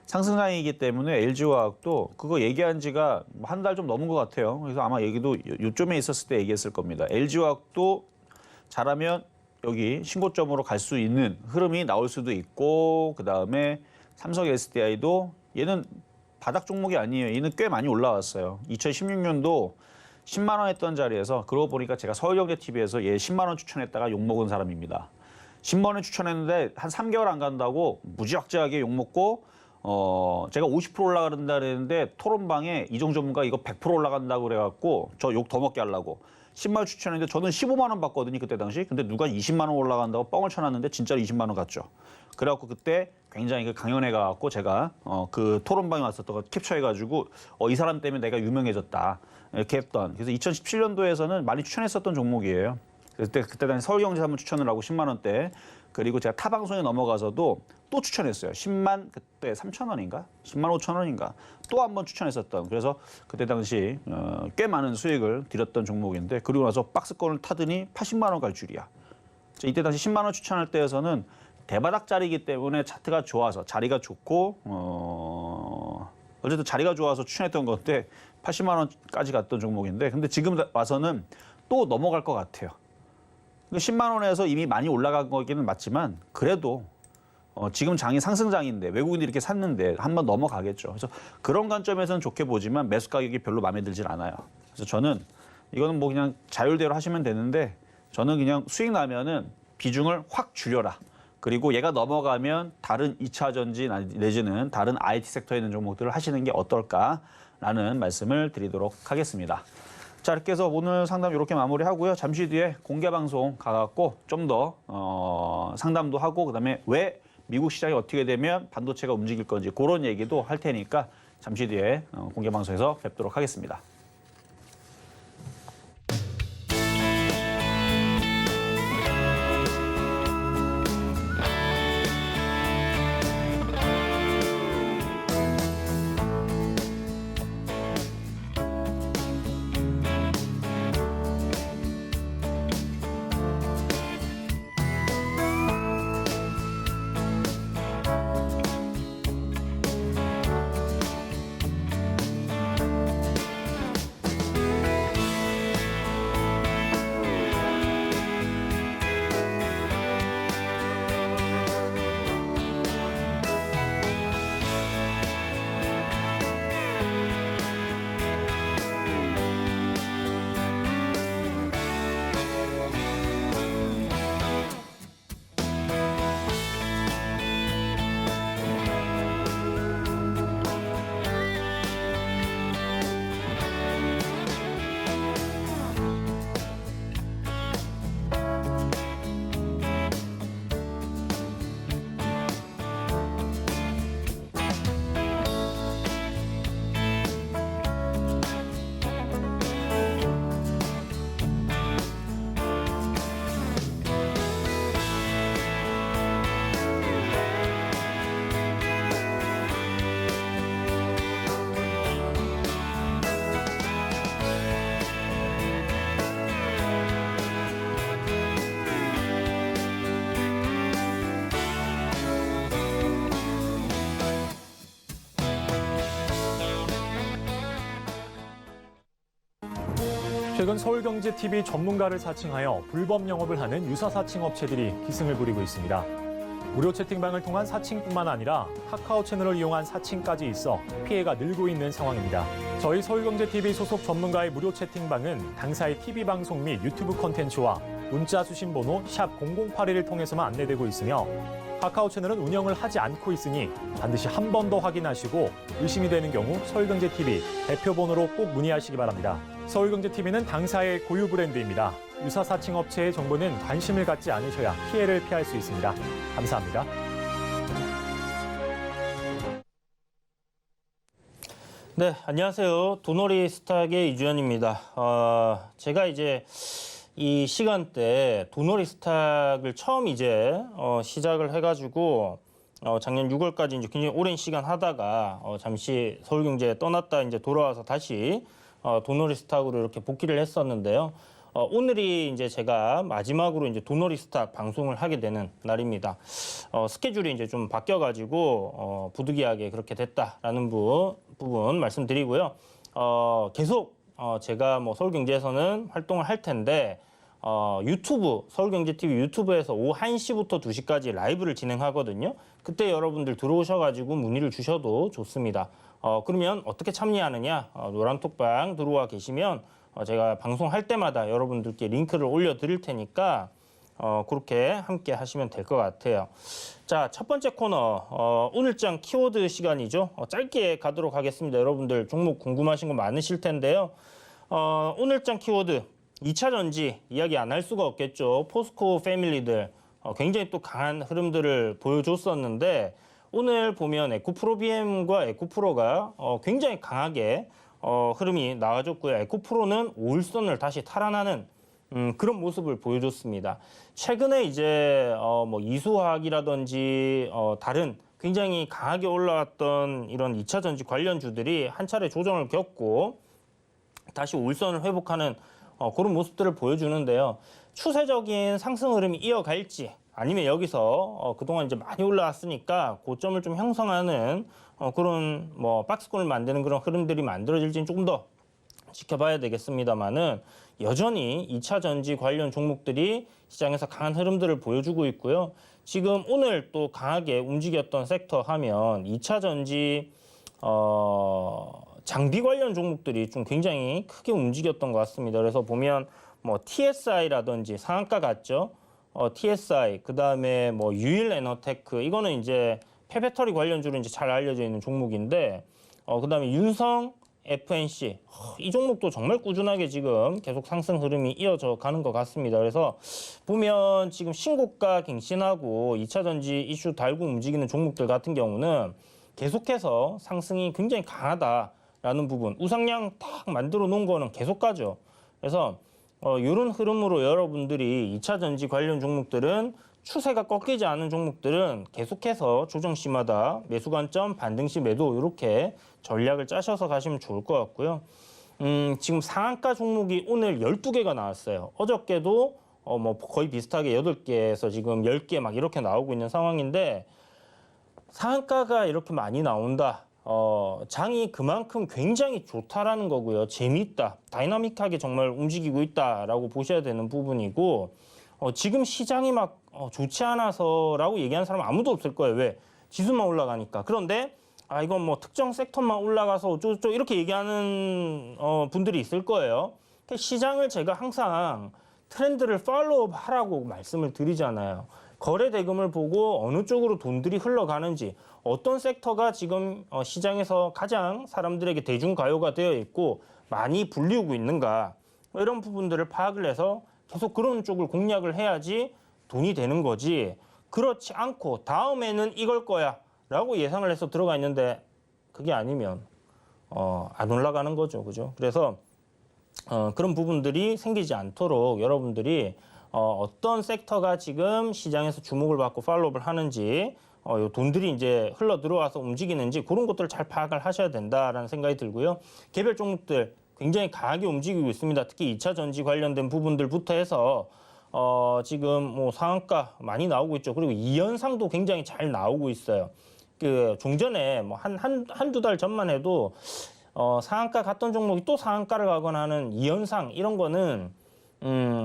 상승장이기 때문에 LG화학도 그거 얘기한 지가 한 달 좀 넘은 것 같아요. 그래서 아마 얘기도 요쯤에 있었을 때 얘기했을 겁니다. LG화학도 잘하면 여기 신고점으로 갈 수 있는 흐름이 나올 수도 있고 그다음에 삼성 SDI도 얘는 바닥 종목이 아니에요. 얘는 꽤 많이 올라왔어요. 2016년도 10만 원 했던 자리에서 그러고 보니까 제가 서울경제TV에서 얘 10만 원 추천했다가 욕먹은 사람입니다. 10만 원 추천했는데 한 3개월 안 간다고 무지막지하게 욕먹고 제가 50% 올라간다 그랬는데 토론방에 이종 전문가 이거 100% 올라간다고 그래갖고 저 욕 더 먹게 하려고 10만 원 추천했는데 저는 15만 원 받거든요. 그때 당시. 근데 누가 20만 원 올라간다고 뻥을 쳐놨는데 진짜로 20만 원 갔죠. 그래갖고 그때 굉장히 그 강연회 가갖고 제가 그 토론방에 왔었던 거 캡처해가지고 이 사람 때문에 내가 유명해졌다 이렇게 했던. 그래서 2017년도에서는 많이 추천했었던 종목이에요. 그때 당시 서울경제 한번 추천을 하고 10만 원대. 그리고 제가 타 방송에 넘어가서도 또 추천했어요. 10만 그때 3천 원인가? 10만 5천 원인가? 또 한 번 추천했었던. 그래서 그때 당시 꽤 많은 수익을 드렸던 종목인데 그리고 나서 박스권을 타더니 80만 원 갈 줄이야. 이때 당시 10만 원 추천할 때에서는 대바닥 자리이기 때문에 차트가 좋아서 자리가 좋고 어쨌든 자리가 좋아서 추천했던 건데 80만 원까지 갔던 종목인데 근데 지금 와서는 또 넘어갈 것 같아요. 10만 원에서 이미 많이 올라간 거기는 맞지만 그래도 지금 장이 상승장인데 외국인들이 이렇게 샀는데 한번 넘어가겠죠. 그래서 그런 관점에서는 좋게 보지만 매수 가격이 별로 마음에 들진 않아요. 그래서 저는 이거는 뭐 그냥 자율대로 하시면 되는데 저는 그냥 수익 나면은 비중을 확 줄여라. 그리고 얘가 넘어가면 다른 2차 전지 내지는 다른 IT 섹터에 있는 종목들을 하시는 게 어떨까라는 말씀을 드리도록 하겠습니다. 자, 이렇게 해서 오늘 상담 이렇게 마무리하고요. 잠시 뒤에 공개 방송 가갖고 좀 더 상담도 하고 그다음에 왜 미국 시장이 어떻게 되면 반도체가 움직일 건지 그런 얘기도 할 테니까 잠시 뒤에 공개 방송에서 뵙도록 하겠습니다. 최근 서울경제TV 전문가를 사칭하여 불법 영업을 하는 유사 사칭 업체들이 기승을 부리고 있습니다. 무료 채팅방을 통한 사칭뿐만 아니라 카카오 채널을 이용한 사칭까지 있어 피해가 늘고 있는 상황입니다. 저희 서울경제TV 소속 전문가의 무료 채팅방은 당사의 TV방송 및 유튜브 콘텐츠와 문자 수신 번호 샵 0081을 통해서만 안내되고 있으며 카카오 채널은 운영을 하지 않고 있으니 반드시 한 번 더 확인하시고 의심이 되는 경우 서울경제TV 대표번호로 꼭 문의하시기 바랍니다. 서울경제TV는 당사의 고유 브랜드입니다. 유사 사칭 업체의 정보는 관심을 갖지 않으셔야 피해를 피할 수 있습니다. 감사합니다. 네, 안녕하세요. 도놀이 스탁의 이주연입니다. 제가 이제 이 시간대 도놀이 스탁을 처음 이제 시작을 해가지고 작년 6월까지 이제 굉장히 오랜 시간 하다가 잠시 서울경제에 떠났다 이제 돌아와서 다시 도놀이 스탁으로 이렇게 복귀를 했었는데요. 오늘이 이제 제가 마지막으로 이제 도놀이 스탁 방송을 하게 되는 날입니다. 스케줄이 이제 좀 바뀌어가지고 부득이하게 그렇게 됐다라는 부분 말씀드리고요. 계속 제가 뭐 서울경제에서는 활동을 할 텐데 유튜브, 서울경제TV 유튜브에서 오후 1시부터 2시까지 라이브를 진행하거든요. 그때 여러분들 들어오셔가지고 문의를 주셔도 좋습니다. 그러면 어떻게 참여하느냐? 노란톡방 들어와 계시면 제가 방송할 때마다 여러분들께 링크를 올려드릴 테니까 그렇게 함께 하시면 될 것 같아요. 자, 첫 번째 코너, 오늘장 키워드 시간이죠. 짧게 가도록 하겠습니다. 여러분들 종목 궁금하신 거 많으실 텐데요. 오늘장 키워드, 2차 전지 이야기 안 할 수가 없겠죠. 포스코 패밀리들 굉장히 또 강한 흐름들을 보여줬었는데 오늘 보면 에코프로비엠과 에코프로가 굉장히 강하게 흐름이 나와줬고요. 에코프로는 5일선을 다시 탈환하는 그런 모습을 보여줬습니다. 최근에 이제 뭐 이수화학이라든지 다른 굉장히 강하게 올라왔던 이런 2차 전지 관련주들이 한 차례 조정을 겪고 다시 5일선을 회복하는 그런 모습들을 보여주는데요. 추세적인 상승 흐름이 이어갈지 아니면 여기서 그동안 이제 많이 올라왔으니까 고점을 좀 형성하는 그런 뭐 박스권을 만드는 그런 흐름들이 만들어질지는 조금 더 지켜봐야 되겠습니다만은 여전히 2차 전지 관련 종목들이 시장에서 강한 흐름들을 보여주고 있고요. 지금 오늘 또 강하게 움직였던 섹터 하면 2차 전지 장비 관련 종목들이 좀 굉장히 크게 움직였던 것 같습니다. 그래서 보면 뭐 TSI라든지 상한가 같죠. TSI, 그 다음에 뭐 유일에너테크, 이거는 이제 폐배터리 관련주로 이제 잘 알려져 있는 종목인데, 그 다음에 윤성 FNC, 이 종목도 정말 꾸준하게 지금 계속 상승 흐름이 이어져 가는 것 같습니다. 그래서 보면 지금 신고가 갱신하고 2차 전지 이슈 달고 움직이는 종목들 같은 경우는 계속해서 상승이 굉장히 강하다라는 부분, 우상향 딱 만들어 놓은 거는 계속 가죠. 그래서 이런 흐름으로 여러분들이 2차 전지 관련 종목들은 추세가 꺾이지 않은 종목들은 계속해서 조정 시마다 매수 관점, 반등 시 매도 이렇게 전략을 짜셔서 가시면 좋을 것 같고요. 지금 상한가 종목이 오늘 12개가 나왔어요. 어저께도 뭐 거의 비슷하게 8개에서 지금 10개 막 이렇게 나오고 있는 상황인데 상한가가 이렇게 많이 나온다. 장이 그만큼 굉장히 좋다라는 거고요. 재미있다. 다이나믹하게 정말 움직이고 있다라고 보셔야 되는 부분이고 지금 시장이 막 좋지 않아서라고 얘기하는 사람 아무도 없을 거예요. 왜? 지수만 올라가니까. 그런데 이건 뭐 특정 섹터만 올라가서 어쩌고저쩌고 이렇게 얘기하는 분들이 있을 거예요. 시장을 제가 항상 트렌드를 팔로우 하라고 말씀을 드리잖아요. 거래 대금을 보고 어느 쪽으로 돈들이 흘러가는지, 어떤 섹터가 지금 시장에서 가장 사람들에게 대중가요가 되어 있고 많이 불리우고 있는가, 이런 부분들을 파악을 해서 계속 그런 쪽을 공략을 해야지 돈이 되는 거지, 그렇지 않고 다음에는 이걸 거야 라고 예상을 해서 들어가 있는데 그게 아니면 안 올라가는 거죠. 그죠? 그래서 그런 부분들이 생기지 않도록 여러분들이 어떤 섹터가 지금 시장에서 주목을 받고 팔로우를 하는지, 요 돈들이 이제 흘러 들어와서 움직이는지 그런 것들을 잘 파악을 하셔야 된다라는 생각이 들고요. 개별 종목들 굉장히 강하게 움직이고 있습니다. 특히 2차 전지 관련된 부분들부터 해서 지금 뭐 상한가 많이 나오고 있죠. 그리고 이연상도 굉장히 잘 나오고 있어요. 그 종전에 뭐 한두 달 전만 해도 상한가 갔던 종목이 또 상한가를 가거나 하는 이연상 이런 거는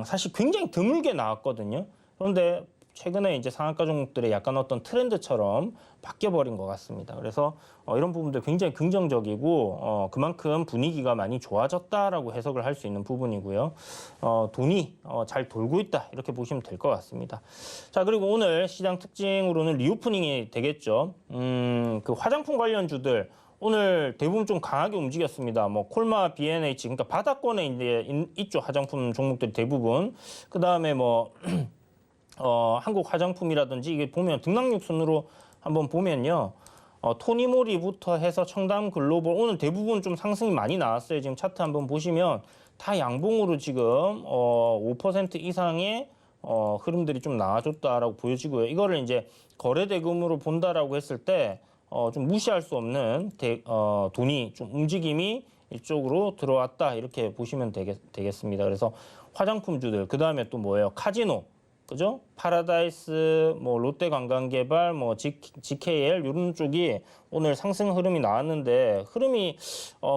사실 굉장히 드물게 나왔거든요. 그런데 최근에 이제 상한가 종목들의 약간 어떤 트렌드처럼 바뀌어버린 것 같습니다. 그래서 이런 부분들 굉장히 긍정적이고 그만큼 분위기가 많이 좋아졌다라고 해석을 할 수 있는 부분이고요. 돈이 잘 돌고 있다 이렇게 보시면 될 것 같습니다. 자, 그리고 오늘 시장 특징으로는 리오프닝이 되겠죠. 그 화장품 관련주들 오늘 대부분 좀 강하게 움직였습니다. 뭐 콜마, B&H, 그러니까 바닥권에 이제 있죠, 화장품 종목들이 대부분. 그 다음에 뭐 한국 화장품이라든지 이게 보면 등락육 순으로 한번 보면요. 토니모리부터 해서 청담 글로벌 오늘 대부분 좀 상승이 많이 나왔어요. 지금 차트 한번 보시면 다 양봉으로 지금 5% 이상의 흐름들이 좀 나와줬다라고 보여지고요. 이거를 이제 거래 대금으로 본다라고 했을 때 좀 무시할 수 없는 돈이 좀 움직임이 이쪽으로 들어왔다 이렇게 보시면 되겠습니다. 그래서 화장품주들, 그 다음에 또 뭐예요? 카지노, 그죠? 파라다이스, 뭐 롯데관광개발, 뭐 GKL 이런 쪽이 오늘 상승 흐름이 나왔는데 흐름이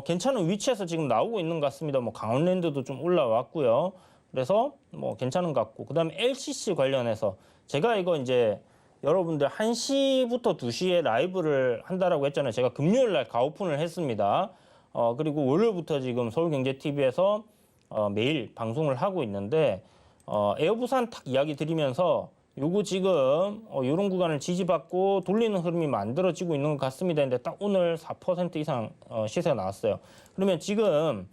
괜찮은 위치에서 지금 나오고 있는 것 같습니다. 뭐 강원랜드도 좀 올라왔고요. 그래서 뭐 괜찮은 것 같고 그다음에 LCC 관련해서 제가 이거 이제 여러분들 1시부터 2시에 라이브를 한다라고 했잖아요. 제가 금요일 날 가오픈을 했습니다. 그리고 월요일부터 지금 서울경제TV에서 매일 방송을 하고 있는데 에어부산 탁 이야기 드리면서 요거 지금 이런 구간을 지지받고 돌리는 흐름이 만들어지고 있는 것 같습니다. 근데 딱 오늘 4% 이상 시세가 나왔어요. 그러면 지금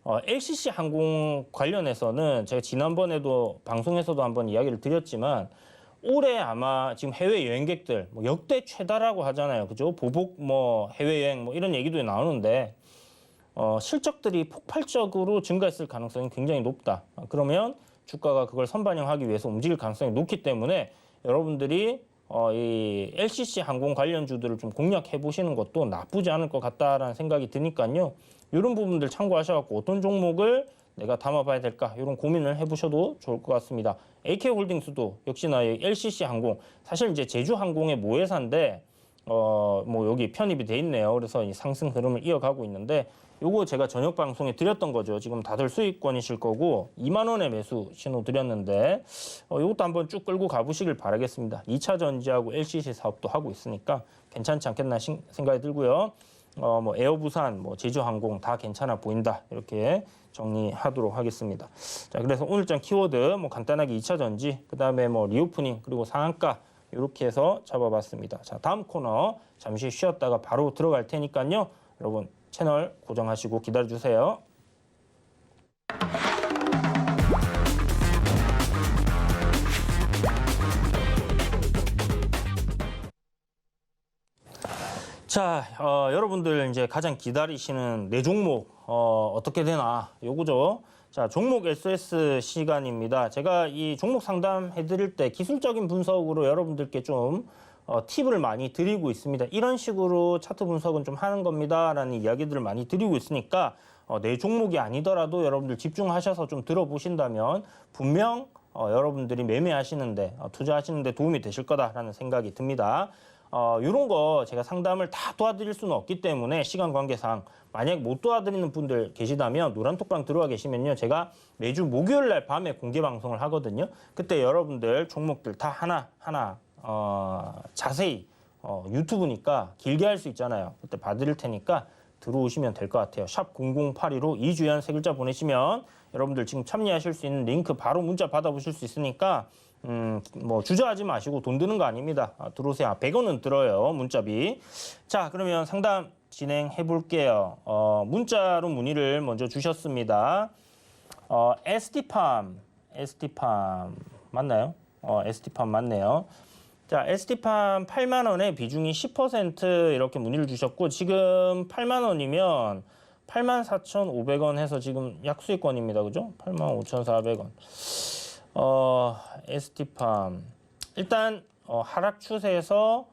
LCC 항공 관련해서는 제가 지난번에도 방송에서도 한번 이야기를 드렸지만 올해 아마 지금 해외 여행객들 뭐 역대 최다라고 하잖아요. 그죠? 보복 뭐 해외여행 뭐 이런 얘기도 나오는데 실적들이 폭발적으로 증가했을 가능성이 굉장히 높다. 그러면 주가가 그걸 선반영하기 위해서 움직일 가능성이 높기 때문에 여러분들이 이 LCC 항공 관련주들을 좀 공략해 보시는 것도 나쁘지 않을 것 같다라는 생각이 드니까요. 이런 부분들 참고하셔갖고 어떤 종목을 내가 담아봐야 될까 이런 고민을 해보셔도 좋을 것 같습니다. AK홀딩스도 역시나 LCC 항공 사실 이제 제주항공의 모회사인데 뭐 여기 편입이 돼 있네요. 그래서 이 상승 흐름을 이어가고 있는데 요거 제가 저녁 방송에 드렸던 거죠. 지금 다들 수익권이실 거고 2만 원에 매수 신호 드렸는데 요것도 한번 쭉 끌고 가보시길 바라겠습니다. 2차 전지하고 LCC 사업도 하고 있으니까 괜찮지 않겠나 생각이 들고요. 뭐 에어부산, 뭐 제주항공 다 괜찮아 보인다 이렇게 정리하도록 하겠습니다. 자, 그래서 오늘장 키워드 뭐 간단하게 2차 전지, 그다음에 뭐 리오프닝 그리고 상한가 이렇게 해서 잡아봤습니다. 자, 다음 코너 잠시 쉬었다가 바로 들어갈 테니까요. 여러분 채널 고정하시고 기다려주세요. 자, 여러분들 이제 가장 기다리시는 네 종목 어떻게 되나 요거죠. 자, 종목 SOS 시간입니다. 제가 이 종목 상담해드릴 때 기술적인 분석으로 여러분들께 좀 팁을 많이 드리고 있습니다. 이런 식으로 차트 분석은 좀 하는 겁니다라는 이야기들을 많이 드리고 있으니까 내 종목이 아니더라도 여러분들 집중하셔서 좀 들어보신다면 분명 여러분들이 매매하시는데 투자하시는데 도움이 되실 거다라는 생각이 듭니다. 이런 거 제가 상담을 다 도와드릴 수는 없기 때문에 시간 관계상 만약 못 도와드리는 분들 계시다면 노란톡방 들어와 계시면요. 제가 매주 목요일 날 밤에 공개 방송을 하거든요. 그때 여러분들 종목들 다 하나하나 자세히 유튜브니까 길게 할 수 있잖아요. 그때 봐드릴 테니까 들어오시면 될 것 같아요. 샵 0082로 이주연 세 글자 보내시면 여러분들 지금 참여하실 수 있는 링크 바로 문자 받아보실 수 있으니까 뭐 주저하지 마시고 돈 드는 거 아닙니다. 들어오세요. 100원은 들어요. 문자비. 자, 그러면 상담 진행해 볼게요. 문자로 문의를 먼저 주셨습니다. ST팜 맞나요? ST팜 맞네요. 자, ST팜 8만 원에 비중이 10% 이렇게 문의를 주셨고 지금 8만 원이면 84,500원 해서 지금 약수익권입니다. 그죠? 85,400원. ST팜 일단 하락 추세에서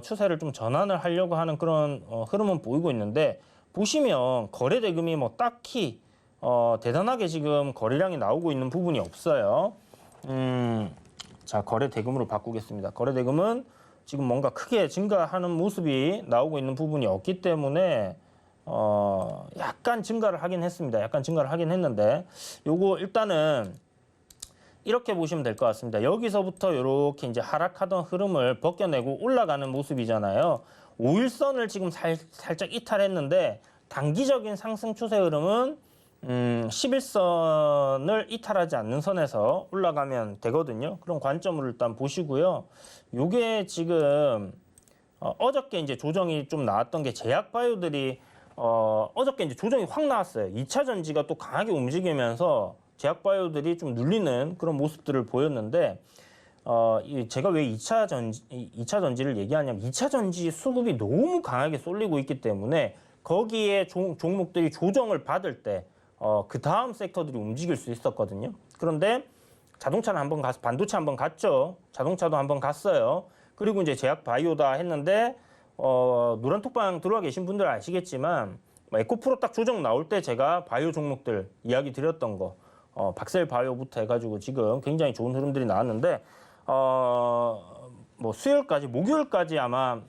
추세를 좀 전환을 하려고 하는 그런 흐름은 보이고 있는데 보시면 거래 대금이 뭐 딱히 대단하게 지금 거래량이 나오고 있는 부분이 없어요. 자, 거래 대금으로 바꾸겠습니다. 거래 대금은 지금 뭔가 크게 증가하는 모습이 나오고 있는 부분이 없기 때문에 약간 증가를 하긴 했습니다. 약간 증가를 하긴 했는데 요거 일단은 이렇게 보시면 될 것 같습니다. 여기서부터 이렇게 이제 하락하던 흐름을 벗겨내고 올라가는 모습이잖아요. 5일선을 지금 살짝 이탈했는데 단기적인 상승 추세 흐름은 11선을 이탈하지 않는 선에서 올라가면 되거든요. 그런 관점을 일단 보시고요. 요게 지금 어저께 이제 조정이 좀 나왔던 게 제약바이오들이 어저께 이제 조정이 확 나왔어요. 2차 전지가 또 강하게 움직이면서 제약바이오들이 좀 눌리는 그런 모습들을 보였는데 제가 왜 2차 전지를 얘기하냐면 2차 전지 수급이 너무 강하게 쏠리고 있기 때문에 거기에 종목들이 조정을 받을 때 그 다음 섹터들이 움직일 수 있었거든요. 그런데 자동차는 한번 갔어, 반도체 한번 갔죠. 자동차도 한번 갔어요. 그리고 이제 제약바이오다 했는데 노란톡방 들어와 계신 분들 아시겠지만 에코프로 딱 조정 나올 때 제가 바이오 종목들 이야기 드렸던 거 박셀 바이오부터 해가지고 지금 굉장히 좋은 흐름들이 나왔는데 뭐 수요일까지 목요일까지 아마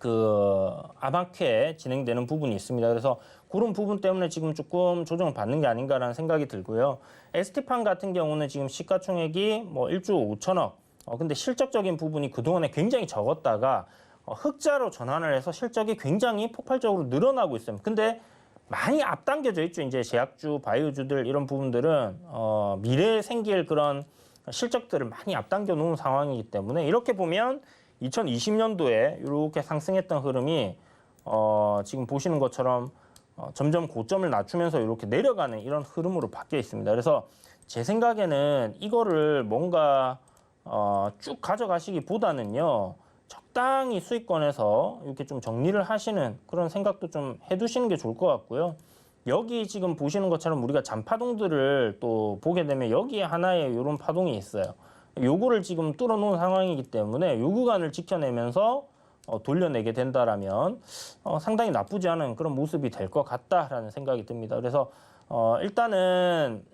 암흑회 진행되는 부분이 있습니다. 그래서 그런 부분 때문에 지금 조금 조정을 받는 게 아닌가라는 생각이 들고요. ST판 같은 경우는 지금 시가총액이 뭐 1조 5천억. 근데 실적적인 부분이 그동안에 굉장히 적었다가 흑자로 전환을 해서 실적이 굉장히 폭발적으로 늘어나고 있습니다. 근데 많이 앞당겨져 있죠. 이제 제약주, 바이오주들 이런 부분들은 미래에 생길 그런 실적들을 많이 앞당겨 놓은 상황이기 때문에 이렇게 보면 2020년도에 이렇게 상승했던 흐름이 지금 보시는 것처럼 점점 고점을 낮추면서 이렇게 내려가는 이런 흐름으로 바뀌어 있습니다. 그래서 제 생각에는 이거를 뭔가 쭉 가져가시기보다는요. 적당히 수익권에서 이렇게 좀 정리를 하시는 그런 생각도 좀 해두시는 게 좋을 것 같고요. 여기 지금 보시는 것처럼 우리가 잔파동들을 또 보게 되면 여기에 하나의 이런 파동이 있어요. 요거를 지금 뚫어놓은 상황이기 때문에 요 구간을 지켜내면서 돌려내게 된다라면 상당히 나쁘지 않은 그런 모습이 될 것 같다라는 생각이 듭니다. 그래서 일단은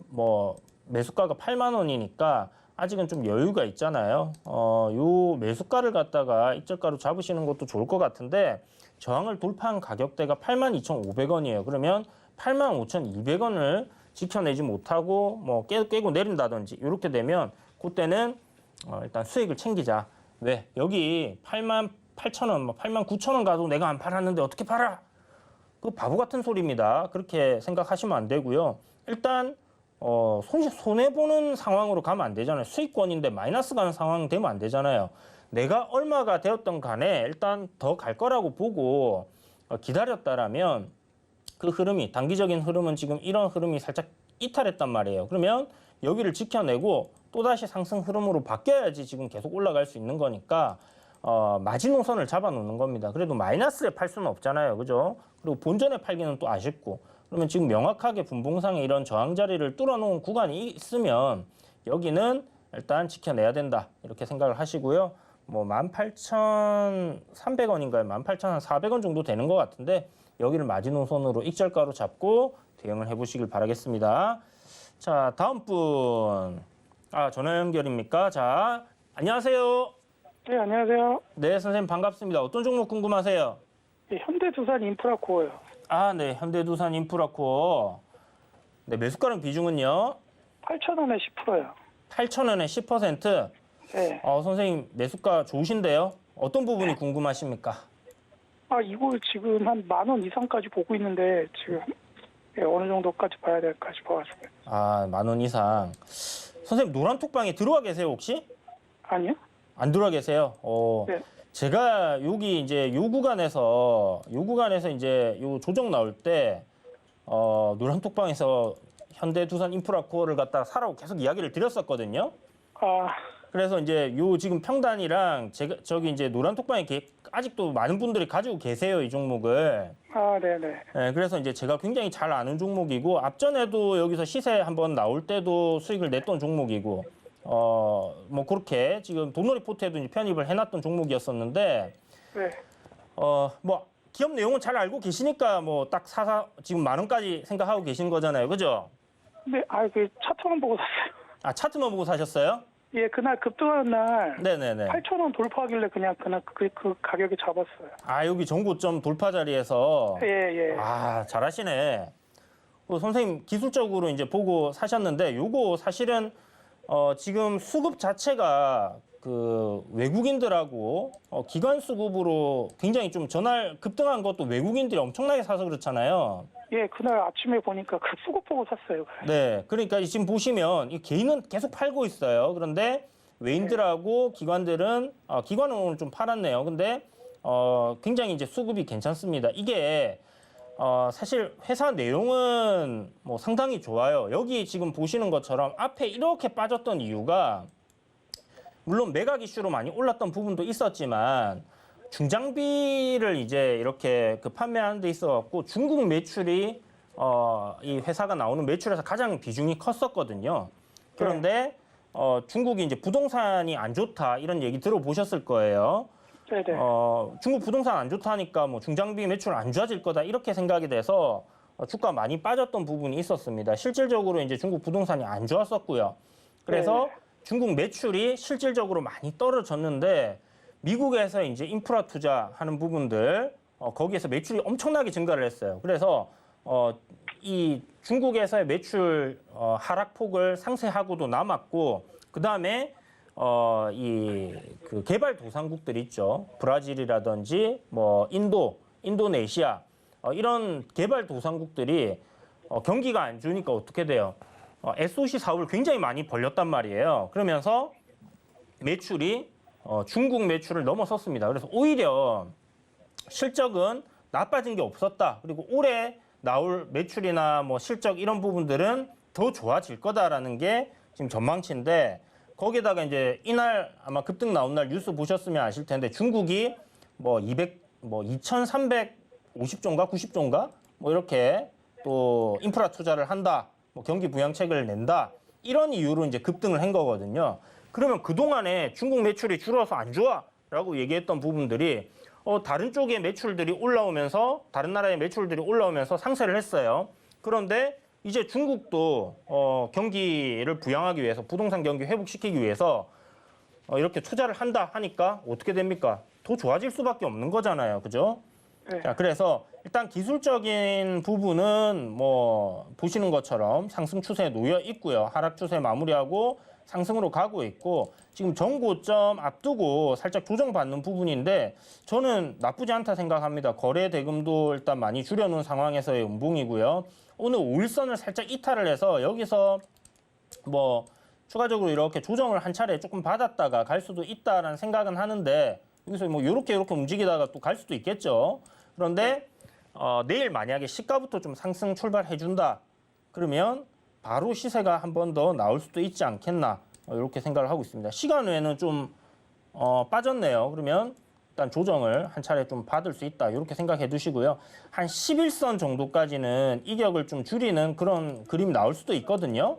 뭐 매수가가 8만 원이니까 아직은 좀 여유가 있잖아요. 요 매수가를 갖다가 익절가로 잡으시는 것도 좋을 것 같은데 저항을 돌파한 가격대가 82,500원이에요. 그러면 85,200원을 지켜내지 못하고 뭐 깨고 내린다든지 이렇게 되면 그때는 일단 수익을 챙기자. 왜? 여기 88,000원, 89,000원 가도 내가 안 팔았는데 어떻게 팔아? 그 바보 같은 소리입니다. 그렇게 생각하시면 안 되고요. 일단 손해보는 상황으로 가면 안 되잖아요. 수익권인데 마이너스 가는 상황 되면 안 되잖아요. 내가 얼마가 되었던 간에 일단 더 갈 거라고 보고 기다렸다라면 그 흐름이 단기적인 흐름은 지금 이런 흐름이 살짝 이탈했단 말이에요. 그러면 여기를 지켜내고 또다시 상승 흐름으로 바뀌어야지 지금 계속 올라갈 수 있는 거니까 마지노선을 잡아놓는 겁니다. 그래도 마이너스에 팔 수는 없잖아요. 그죠? 그리고 본전에 팔기는 또 아쉽고 그러면 지금 명확하게 분봉상에 이런 저항 자리를 뚫어놓은 구간이 있으면 여기는 일단 지켜내야 된다. 이렇게 생각을 하시고요. 뭐 18,300원인가요? 18,400원 정도 되는 것 같은데 여기를 마지노선으로 익절가로 잡고 대응을 해보시길 바라겠습니다. 자, 다음 분. 전화 연결입니까? 자, 안녕하세요. 네, 안녕하세요. 네, 선생님 반갑습니다. 어떤 종목 궁금하세요? 네, 현대두산 인프라코어요. 네, 현대두산 인프라코어. 네, 매수가랑 비중은요? 8,000원에 10%요. 8,000원에 10%. 네. 선생님 매수가 좋으신데요? 어떤 부분이 궁금하십니까? 이걸 지금 한 10,000원 이상까지 보고 있는데 지금 어느 정도까지 봐야 될까 싶어가지고. 10,000원 이상. 선생님 노란 톡방에 들어와 계세요 혹시? 아니요? 안 들어와 계세요? 네. 제가 여기 이제 요 구간에서 이제 요 조정 나올 때 노란 톡방에서 현대두산 인프라코어를 갖다가 사라고 계속 이야기를 드렸었거든요. 그래서 이제 요 지금 평단이랑 제가 저기 이제 노란 톡방에 아직도 많은 분들이 가지고 계세요 이 종목을. 네네. 네, 그래서 이제 제가 굉장히 잘 아는 종목이고 앞전에도 여기서 시세 한번 나올 때도 수익을 냈던 종목이고 뭐 그렇게 지금 돈놀이 포트에도 이제 편입을 해놨던 종목이었었는데 네. 뭐 기업 내용은 잘 알고 계시니까 뭐 딱 지금 10,000원까지 생각하고 계신 거잖아요, 그죠? 네, 그 차트만 보고 샀어요. 차트만 보고 사셨어요? 예, 그날 급등하는 날 네네네. 8,000원 돌파하길래 그날 그 가격에 잡았어요. 여기 정고점 돌파 자리에서. 예. 잘하시네. 선생님 기술적으로 이제 보고 사셨는데 요거 사실은 지금 수급 자체가 그 외국인들하고 기관 수급으로 굉장히 좀 전날 급등한 것도 외국인들이 엄청나게 사서 그렇잖아요. 예, 그날 아침에 보니까 그 수급 보고 샀어요. 네, 그러니까 지금 보시면 이 개인은 계속 팔고 있어요. 그런데 외인들하고 기관들은 기관은 오늘 좀 팔았네요. 근데 굉장히 이제 수급이 괜찮습니다. 이게 사실 회사 내용은 뭐 상당히 좋아요. 여기 지금 보시는 것처럼 앞에 이렇게 빠졌던 이유가 물론 매각 이슈로 많이 올랐던 부분도 있었지만 중장비를 이제 이렇게 판매하는 데 있어갖고 중국 매출이 이 회사가 나오는 매출에서 가장 비중이 컸었거든요. 그런데 중국이 이제 부동산이 안 좋다 이런 얘기 들어보셨을 거예요. 네네. 중국 부동산 안 좋다니까 뭐 중장비 매출 안 좋아질 거다 이렇게 생각이 돼서 주가 많이 빠졌던 부분이 있었습니다. 실질적으로 이제 중국 부동산이 안 좋았었고요. 그래서 중국 매출이 실질적으로 많이 떨어졌는데 미국에서 이제 인프라 투자하는 부분들 거기에서 매출이 엄청나게 증가를 했어요. 그래서 이 중국에서의 매출 하락폭을 상쇄하고도 남았고 그 다음에 이 그 개발도상국들 있죠. 브라질이라든지 뭐 인도네시아 이런 개발도상국들이 경기가 안 좋으니까 어떻게 돼요? SOC 사업을 굉장히 많이 벌렸단 말이에요. 그러면서 매출이 중국 매출을 넘어섰습니다. 그래서 오히려 실적은 나빠진 게 없었다. 그리고 올해 나올 매출이나 뭐 실적 이런 부분들은 더 좋아질 거다라는 게 지금 전망치인데 거기다가 이제 이날 아마 급등 나온 날 뉴스 보셨으면 아실 텐데 중국이 뭐 2,350조인가 90조인가 뭐 이렇게 또 인프라 투자를 한다. 뭐 경기 부양책을 낸다. 이런 이유로 이제 급등을 한 거거든요. 그러면 그동안에 중국 매출이 줄어서 안 좋아라고 얘기했던 부분들이 다른 쪽의 매출들이 올라오면서 다른 나라의 매출들이 올라오면서 상쇄를 했어요. 그런데 이제 중국도 경기를 부양하기 위해서 부동산 경기 회복시키기 위해서 이렇게 투자를 한다 하니까 어떻게 됩니까? 더 좋아질 수밖에 없는 거잖아요. 그죠? 네. 자, 그래서 일단 기술적인 부분은 뭐 보시는 것처럼 상승 추세에 놓여 있고요. 하락 추세 마무리하고 상승으로 가고 있고 지금 전고점 앞두고 살짝 조정받는 부분인데 저는 나쁘지 않다 생각합니다. 거래 대금도 일단 많이 줄여놓은 상황에서의 음봉이고요. 오늘 5일선을 살짝 이탈을 해서 여기서 뭐 추가적으로 이렇게 조정을 한 차례 조금 받았다가 갈 수도 있다라는 생각은 하는데 여기서 뭐 이렇게 움직이다가 또 갈 수도 있겠죠. 그런데 내일 만약에 시가부터 좀 상승 출발해준다. 그러면 바로 시세가 한 번 더 나올 수도 있지 않겠나 이렇게 생각을 하고 있습니다. 시간 외에는 좀 빠졌네요. 그러면 일단 조정을 한 차례 좀 받을 수 있다 이렇게 생각해 두시고요. 한 11선 정도까지는 이격을 좀 줄이는 그런 그림이 나올 수도 있거든요.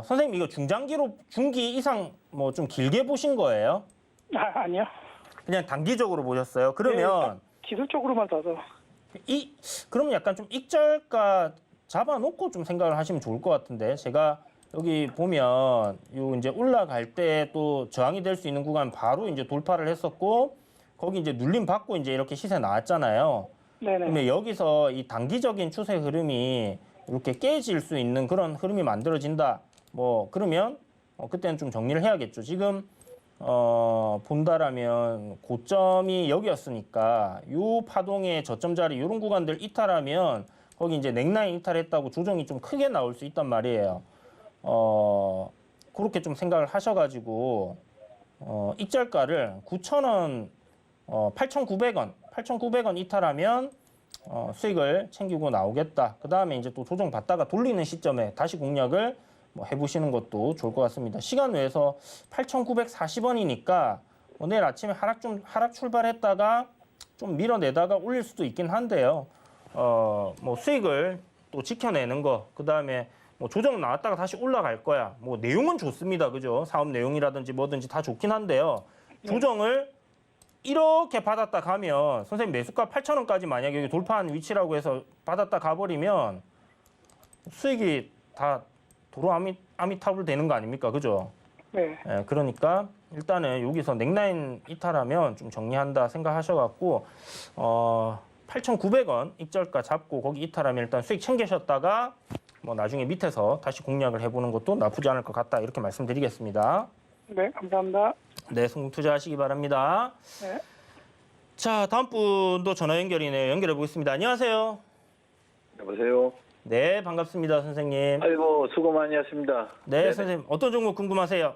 선생님 이거 중기 이상 뭐 좀 길게 보신 거예요? 아니요. 그냥 단기적으로 보셨어요? 그러면 기술적으로만 봐서. 그럼 약간 좀 익절가 잡아놓고 좀 생각을 하시면 좋을 것 같은데 제가 여기 보면 요 이제 올라갈 때 또 저항이 될 수 있는 구간 바로 이제 돌파를 했었고 거기 이제 눌림 받고 이제 이렇게 시세 나왔잖아요. 네네. 그러면 여기서 이 단기적인 추세 흐름이 이렇게 깨질 수 있는 그런 흐름이 만들어진다. 뭐 그러면 그때는 좀 정리를 해야겠죠. 지금 본다라면 고점이 여기였으니까 요 파동의 저점 자리 이런 구간들 이탈하면 거기 이제 넥라인 이탈했다고 조정이 좀 크게 나올 수 있단 말이에요. 그렇게 좀 생각을 하셔가지고 익절가를 9,000원, 8,900원 이탈하면 수익을 챙기고 나오겠다. 그 다음에 이제 또 조정 받다가 돌리는 시점에 다시 공략을 뭐 해보시는 것도 좋을 것 같습니다. 시간 외에서 8,940원이니까 내일 아침에 하락 출발했다가 좀 밀어내다가 올릴 수도 있긴 한데요. 뭐 수익을 또 지켜내는 거, 그 다음에 뭐 조정 나왔다가 다시 올라갈 거야. 뭐 내용은 좋습니다. 그죠? 사업 내용이라든지 뭐든지 다 좋긴 한데요. 조정을 이렇게 받았다 가면 선생님 매수가 8,000원까지 만약에 여기 돌파한 위치라고 해서 받았다 가버리면 수익이 다 도로 아미타불 되는 거 아닙니까? 그죠? 네. 예, 그러니까 일단은 여기서 넥라인 이탈하면 좀 정리한다 생각하셔갖고 8,900원 익절가 잡고 거기 이탈하면 일단 수익 챙기셨다가 뭐 나중에 밑에서 다시 공략을 해보는 것도 나쁘지 않을 것 같다 이렇게 말씀드리겠습니다. 네, 감사합니다. 네, 성공 투자하시기 바랍니다. 네. 자, 다음 분도 전화 연결이네요. 연결해 보겠습니다. 안녕하세요. 여보세요. 네, 반갑습니다, 선생님. 아이고 수고 많이 하십니다. 네, 네네. 선생님 어떤 종목 궁금하세요?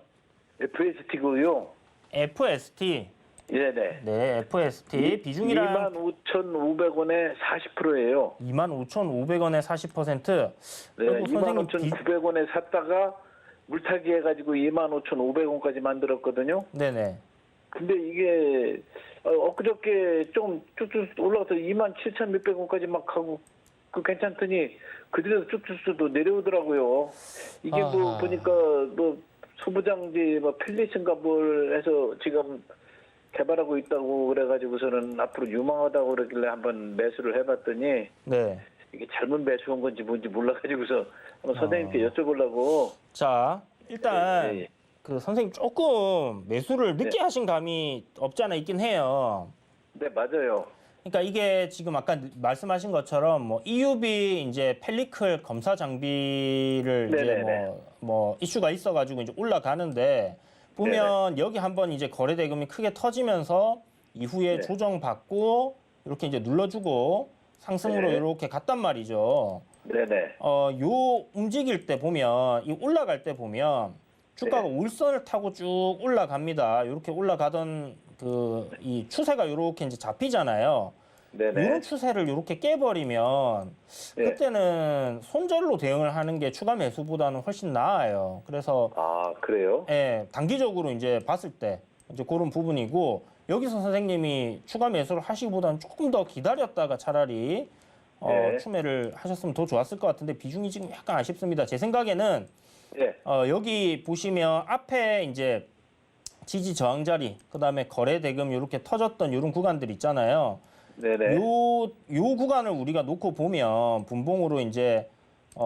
FST고요. FST. 네네. 네, FST 비중이랑 25,500원에 40%예요. 25,500원에 40%. 네, 그리고 선생님 25,900원에 샀다가 물타기 해가지고 25,500원까지 만들었거든요. 네네. 근데 이게 엊그저께 좀 쭉쭉 올라가서 27,600원까지 막 하고 그 괜찮더니 그들에서 쭉쭉 또 내려오더라고요. 이게 뭐 아하. 보니까 뭐 소부장지 뭐 필리스인가 뭘 해서 지금 개발하고 있다고 그래가지고서는 앞으로 유망하다고 그러길래 한번 매수를 해봤더니 네. 이게 잘못 매수한 건지 뭔지 몰라가지고서 한번 선생님께 여쭤보려고. 자, 일단 예, 예. 그 선생님 조금 매수를 늦게 하신 감이 없지 않아 있긴 해요. 네, 맞아요. 그러니까 이게 지금 아까 말씀하신 것처럼 뭐 EUV 이제 펠리클 검사 장비를 이제 네네네. 뭐 이슈가 있어가지고 이제 올라가는데 보면 여기 한번 이제 거래 대금이 크게 터지면서 이후에 네. 조정받고 이렇게 이제 눌러주고 상승으로 네. 이렇게 갔단 말이죠. 네네. 요 움직일 때 보면 이 올라갈 때 보면 주가가 네. 올선을 타고 쭉 올라갑니다. 이렇게 올라가던 그 이 추세가 이렇게 이제 잡히잖아요. 네네. 이런 추세를 이렇게 깨버리면 네. 그때는 손절로 대응을 하는 게 추가 매수보다는 훨씬 나아요. 그래서 아, 그래요? 예, 단기적으로 이제 봤을 때 이제 그런 부분이고 여기서 선생님이 추가 매수를 하시기보다는 조금 더 기다렸다가 차라리 네. 추매를 하셨으면 더 좋았을 것 같은데 비중이 지금 약간 아쉽습니다. 제 생각에는 네. 여기 보시면 앞에 이제 지지 저항 자리, 그다음에 거래 대금 이렇게 터졌던 이런 구간들 있잖아요. 네네. 요 구간을 우리가 놓고 보면 분봉으로 이제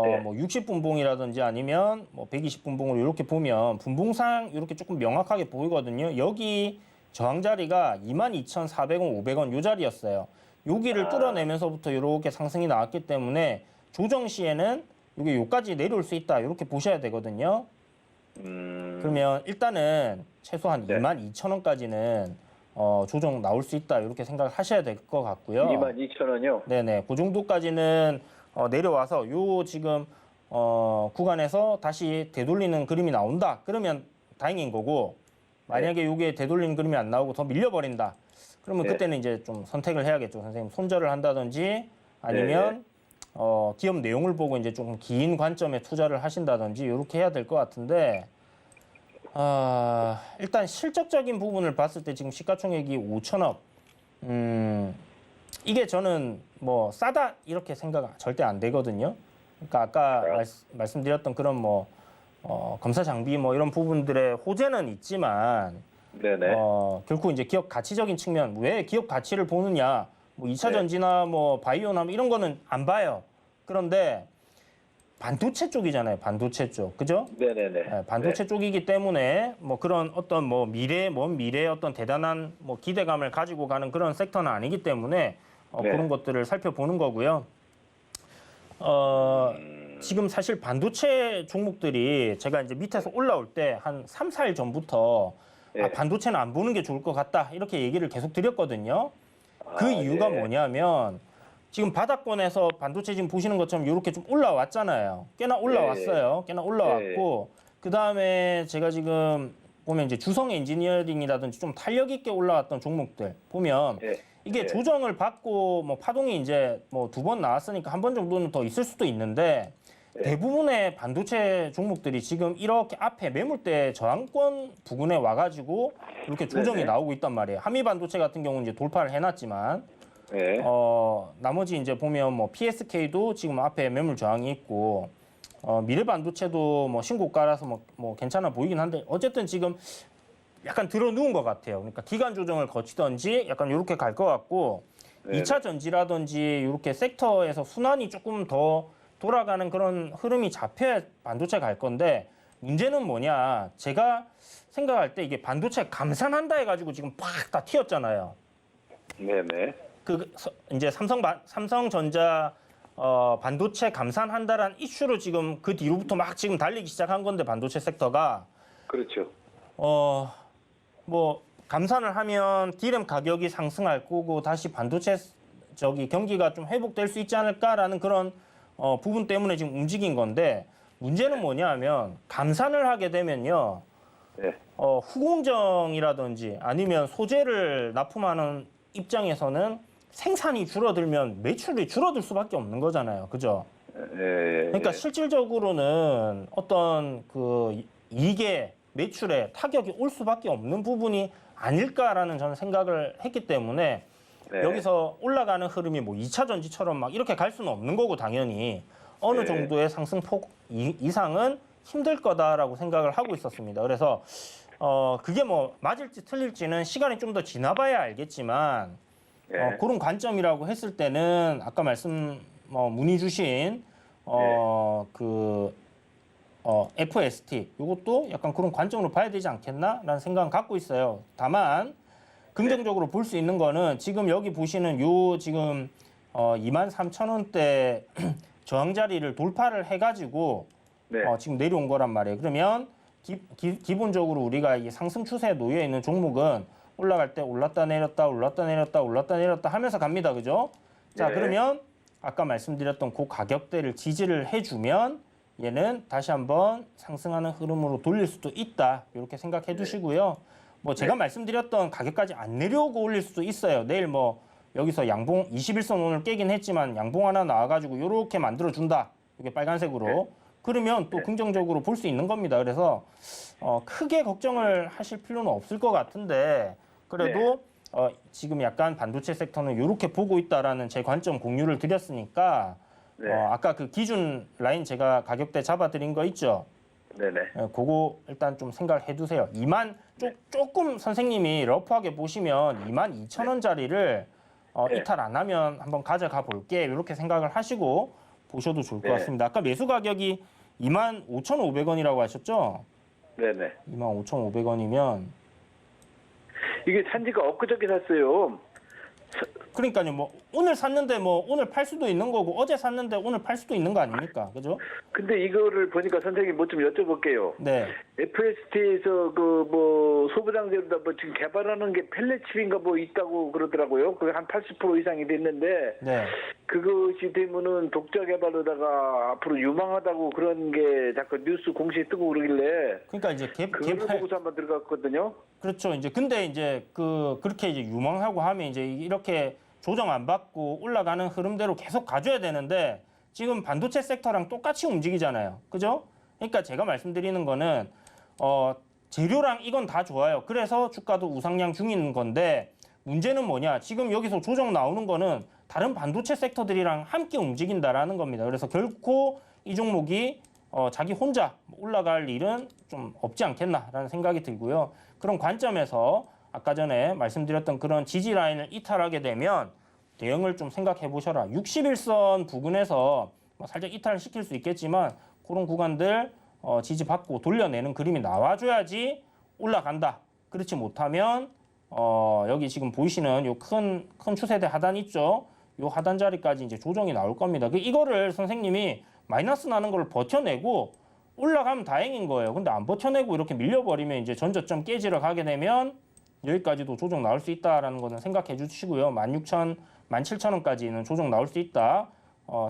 네. 뭐 60분봉이라든지 아니면 뭐 120분봉으로 이렇게 보면 분봉상 이렇게 조금 명확하게 보이거든요. 여기 저항 자리가 22,400원, 500원 요 자리였어요. 여기를 뚫어내면서부터 이렇게 상승이 나왔기 때문에 조정 시에는 이게 요까지 내려올 수 있다 이렇게 보셔야 되거든요. 그러면 일단은 최소한 네. 22,000원까지는 조정 나올 수 있다 이렇게 생각을 하셔야 될 것 같고요. 22,000원이요? 네네, 그 정도까지는 내려와서 요 지금 구간에서 다시 되돌리는 그림이 나온다. 그러면 다행인 거고 만약에 요게 되돌리는 그림이 안 나오고 더 밀려버린다. 그러면 네. 그때는 이제 좀 선택을 해야겠죠, 선생님. 손절을 한다든지 아니면 기업 내용을 보고 이제 좀 긴 관점에 투자를 하신다든지 이렇게 해야 될 것 같은데 일단 실적적인 부분을 봤을 때 지금 시가총액이 5천억. 이게 저는 뭐 싸다 이렇게 생각 절대 안 되거든요. 그러니까 아까 말씀드렸던 그런 뭐 검사 장비 뭐 이런 부분들의 호재는 있지만 네네. 결코 이제 기업 가치적인 측면 왜 기업 가치를 보느냐 뭐 2차 네. 전지나 뭐 바이오나 뭐 이런 거는 안 봐요. 그런데 반도체 쪽이잖아요. 반도체 쪽. 그죠? 네네네. 네, 반도체 쪽이기 때문에 뭐 그런 어떤 뭐 먼 미래의 어떤 대단한 뭐 기대감을 가지고 가는 그런 섹터는 아니기 때문에 네. 그런 것들을 살펴보는 거고요. 지금 사실 반도체 종목들이 제가 이제 밑에서 올라올 때 한 3, 4일 전부터 네. 반도체는 안 보는 게 좋을 것 같다. 이렇게 얘기를 계속 드렸거든요. 그 이유가 네. 뭐냐면 지금 바닥권에서 반도체 지금 보시는 것처럼 이렇게 좀 올라왔잖아요. 꽤나 올라왔어요. 꽤나 올라왔고 그다음에 제가 지금 보면 이제 주성 엔지니어링이라든지 좀 탄력 있게 올라왔던 종목들 보면 네. 이게 네. 조정을 받고 뭐 파동이 이제 뭐 2번 나왔으니까 한 번 정도는 더 있을 수도 있는데 대부분의 반도체 종목들이 지금 이렇게 앞에 매물대 저항권 부근에 와가지고 이렇게 조정이 네네. 나오고 있단 말이에요. 한미 반도체 같은 경우는 이제 돌파를 해놨지만 네. 나머지 이제 보면 뭐 PSK도 지금 앞에 매물 저항이 있고 미래 반도체도 뭐 신고가라서 뭐 괜찮아 보이긴 한데 어쨌든 지금 약간 들어 누운 것 같아요. 그러니까 기간 조정을 거치던지 약간 이렇게 갈 것 같고 네네. 2차 전지라든지 이렇게 섹터에서 순환이 조금 더 돌아가는 그런 흐름이 잡혀야 반도체 갈 건데 문제는 뭐냐? 제가 생각할 때 이게 반도체 감산한다 해가지고 지금 팍 다 튀었잖아요. 네네. 이제 삼성전자 반도체 감산한다라는 이슈로 지금 그 뒤로부터 막 지금 달리기 시작한 건데 반도체 섹터가 그렇죠. 뭐 감산을 하면 디램 가격이 상승할 거고 다시 반도체 경기가 좀 회복될 수 있지 않을까라는 그런 부분 때문에 지금 움직인 건데 문제는 뭐냐면 감산을 하게 되면요. 네. 후공정이라든지 아니면 소재를 납품하는 입장에서는 생산이 줄어들면 매출이 줄어들 수밖에 없는 거잖아요. 그죠? 그러니까 실질적으로는 어떤 그 이익에 매출에 타격이 올 수밖에 없는 부분이 아닐까라는 저는 생각을 했기 때문에 네. 여기서 올라가는 흐름이 뭐 2차 전지처럼 막 이렇게 갈 수는 없는 거고 당연히 어느 네. 정도의 상승폭 이상은 힘들 거다라고 생각을 하고 있었습니다. 그래서 그게 뭐 맞을지 틀릴지는 시간이 좀 더 지나봐야 알겠지만 네. 그런 관점이라고 했을 때는 아까 문의 주신 그 FST 이것도 약간 그런 관점으로 봐야 되지 않겠나라는 생각은 갖고 있어요. 다만 긍정적으로 볼 수 있는 거는 지금 여기 보시는 요 지금 23,000원대 저항 자리를 돌파를 해가지고 네. 지금 내려온 거란 말이에요. 그러면 기본적으로 우리가 이 상승 추세에 놓여 있는 종목은 올라갈 때 올랐다 내렸다 올랐다 내렸다 올랐다 내렸다 하면서 갑니다. 그죠? 자, 네. 그러면 아까 말씀드렸던 그 가격대를 지지를 해주면 얘는 다시 한번 상승하는 흐름으로 돌릴 수도 있다. 이렇게 생각해 두시고요. 뭐 제가 말씀드렸던 가격까지 안 내려오고 올릴 수도 있어요. 내일 뭐 여기서 양봉 21선 오늘 깨긴 했지만 양봉 하나 나와가지고 이렇게 만들어준다. 이게 빨간색으로. 그러면 또 긍정적으로 볼 수 있는 겁니다. 그래서 크게 걱정을 하실 필요는 없을 것 같은데 그래도 지금 약간 반도체 섹터는 이렇게 보고 있다라는 제 관점 공유를 드렸으니까 네. 아까 그 기준 라인 제가 가격대 잡아드린 거 있죠? 네네. 그거 일단 좀 생각을 해두세요. 조금 선생님이 러프하게 보시면 22,000원짜리를 이탈 안 하면 한번 가져가 볼게 이렇게 생각을 하시고 보셔도 좋을 것 네. 같습니다. 아까 매수 가격이 25,500원이라고 하셨죠? 네네. 25,500원이면 이게 산지가 엊그저께 샀어요. 그러니까요. 뭐 오늘 샀는데 뭐 오늘 팔 수도 있는 거고 어제 샀는데 오늘 팔 수도 있는 거 아닙니까? 그죠? 근데 이거를 보니까 선생님 뭐 좀 여쭤볼게요. 네. FST에서 그 뭐 소부장제로다 뭐 지금 개발하는 게 펠렛칩인가 뭐 있다고 그러더라고요. 그게 한 80% 이상이 됐는데 네. 그것이 되면은 독자 개발로다가 앞으로 유망하다고 그런 게 자꾸 뉴스 공시에 뜨고 그러길래 그러니까 이제 그걸 개발 보고서 한번 들어갔거든요. 그렇죠. 이제 근데 이제 그렇게 이제 유망하고 하면 이제 이렇게 조정 안 받고 올라가는 흐름대로 계속 가줘야 되는데 지금 반도체 섹터랑 똑같이 움직이잖아요. 그죠? 그러니까 제가 말씀드리는 거는 재료랑 이건 다 좋아요. 그래서 주가도 우상향 중인 건데 문제는 뭐냐? 지금 여기서 조정 나오는 거는 다른 반도체 섹터들이랑 함께 움직인다라는 겁니다. 그래서 결코 이 종목이 자기 혼자 올라갈 일은 좀 없지 않겠나라는 생각이 들고요. 그런 관점에서 아까 전에 말씀드렸던 그런 지지 라인을 이탈하게 되면 대응을 좀 생각해 보셔라. 61선 부근에서 살짝 이탈을 시킬 수 있겠지만 그런 구간들 지지받고 돌려내는 그림이 나와줘야지 올라간다. 그렇지 못하면 여기 지금 보이시는 요 큰 추세대 하단 있죠? 요 하단 자리까지 이제 조정이 나올 겁니다. 이거를 선생님이 마이너스 나는 걸 버텨내고 올라가면 다행인 거예요. 근데 안 버텨내고 이렇게 밀려버리면 이제 전저점 깨지러 가게 되면 여기까지도 조정 나올 수 있다라는 거는 생각해 주시고요. 16,000, 17,000원까지는 조정 나올 수 있다.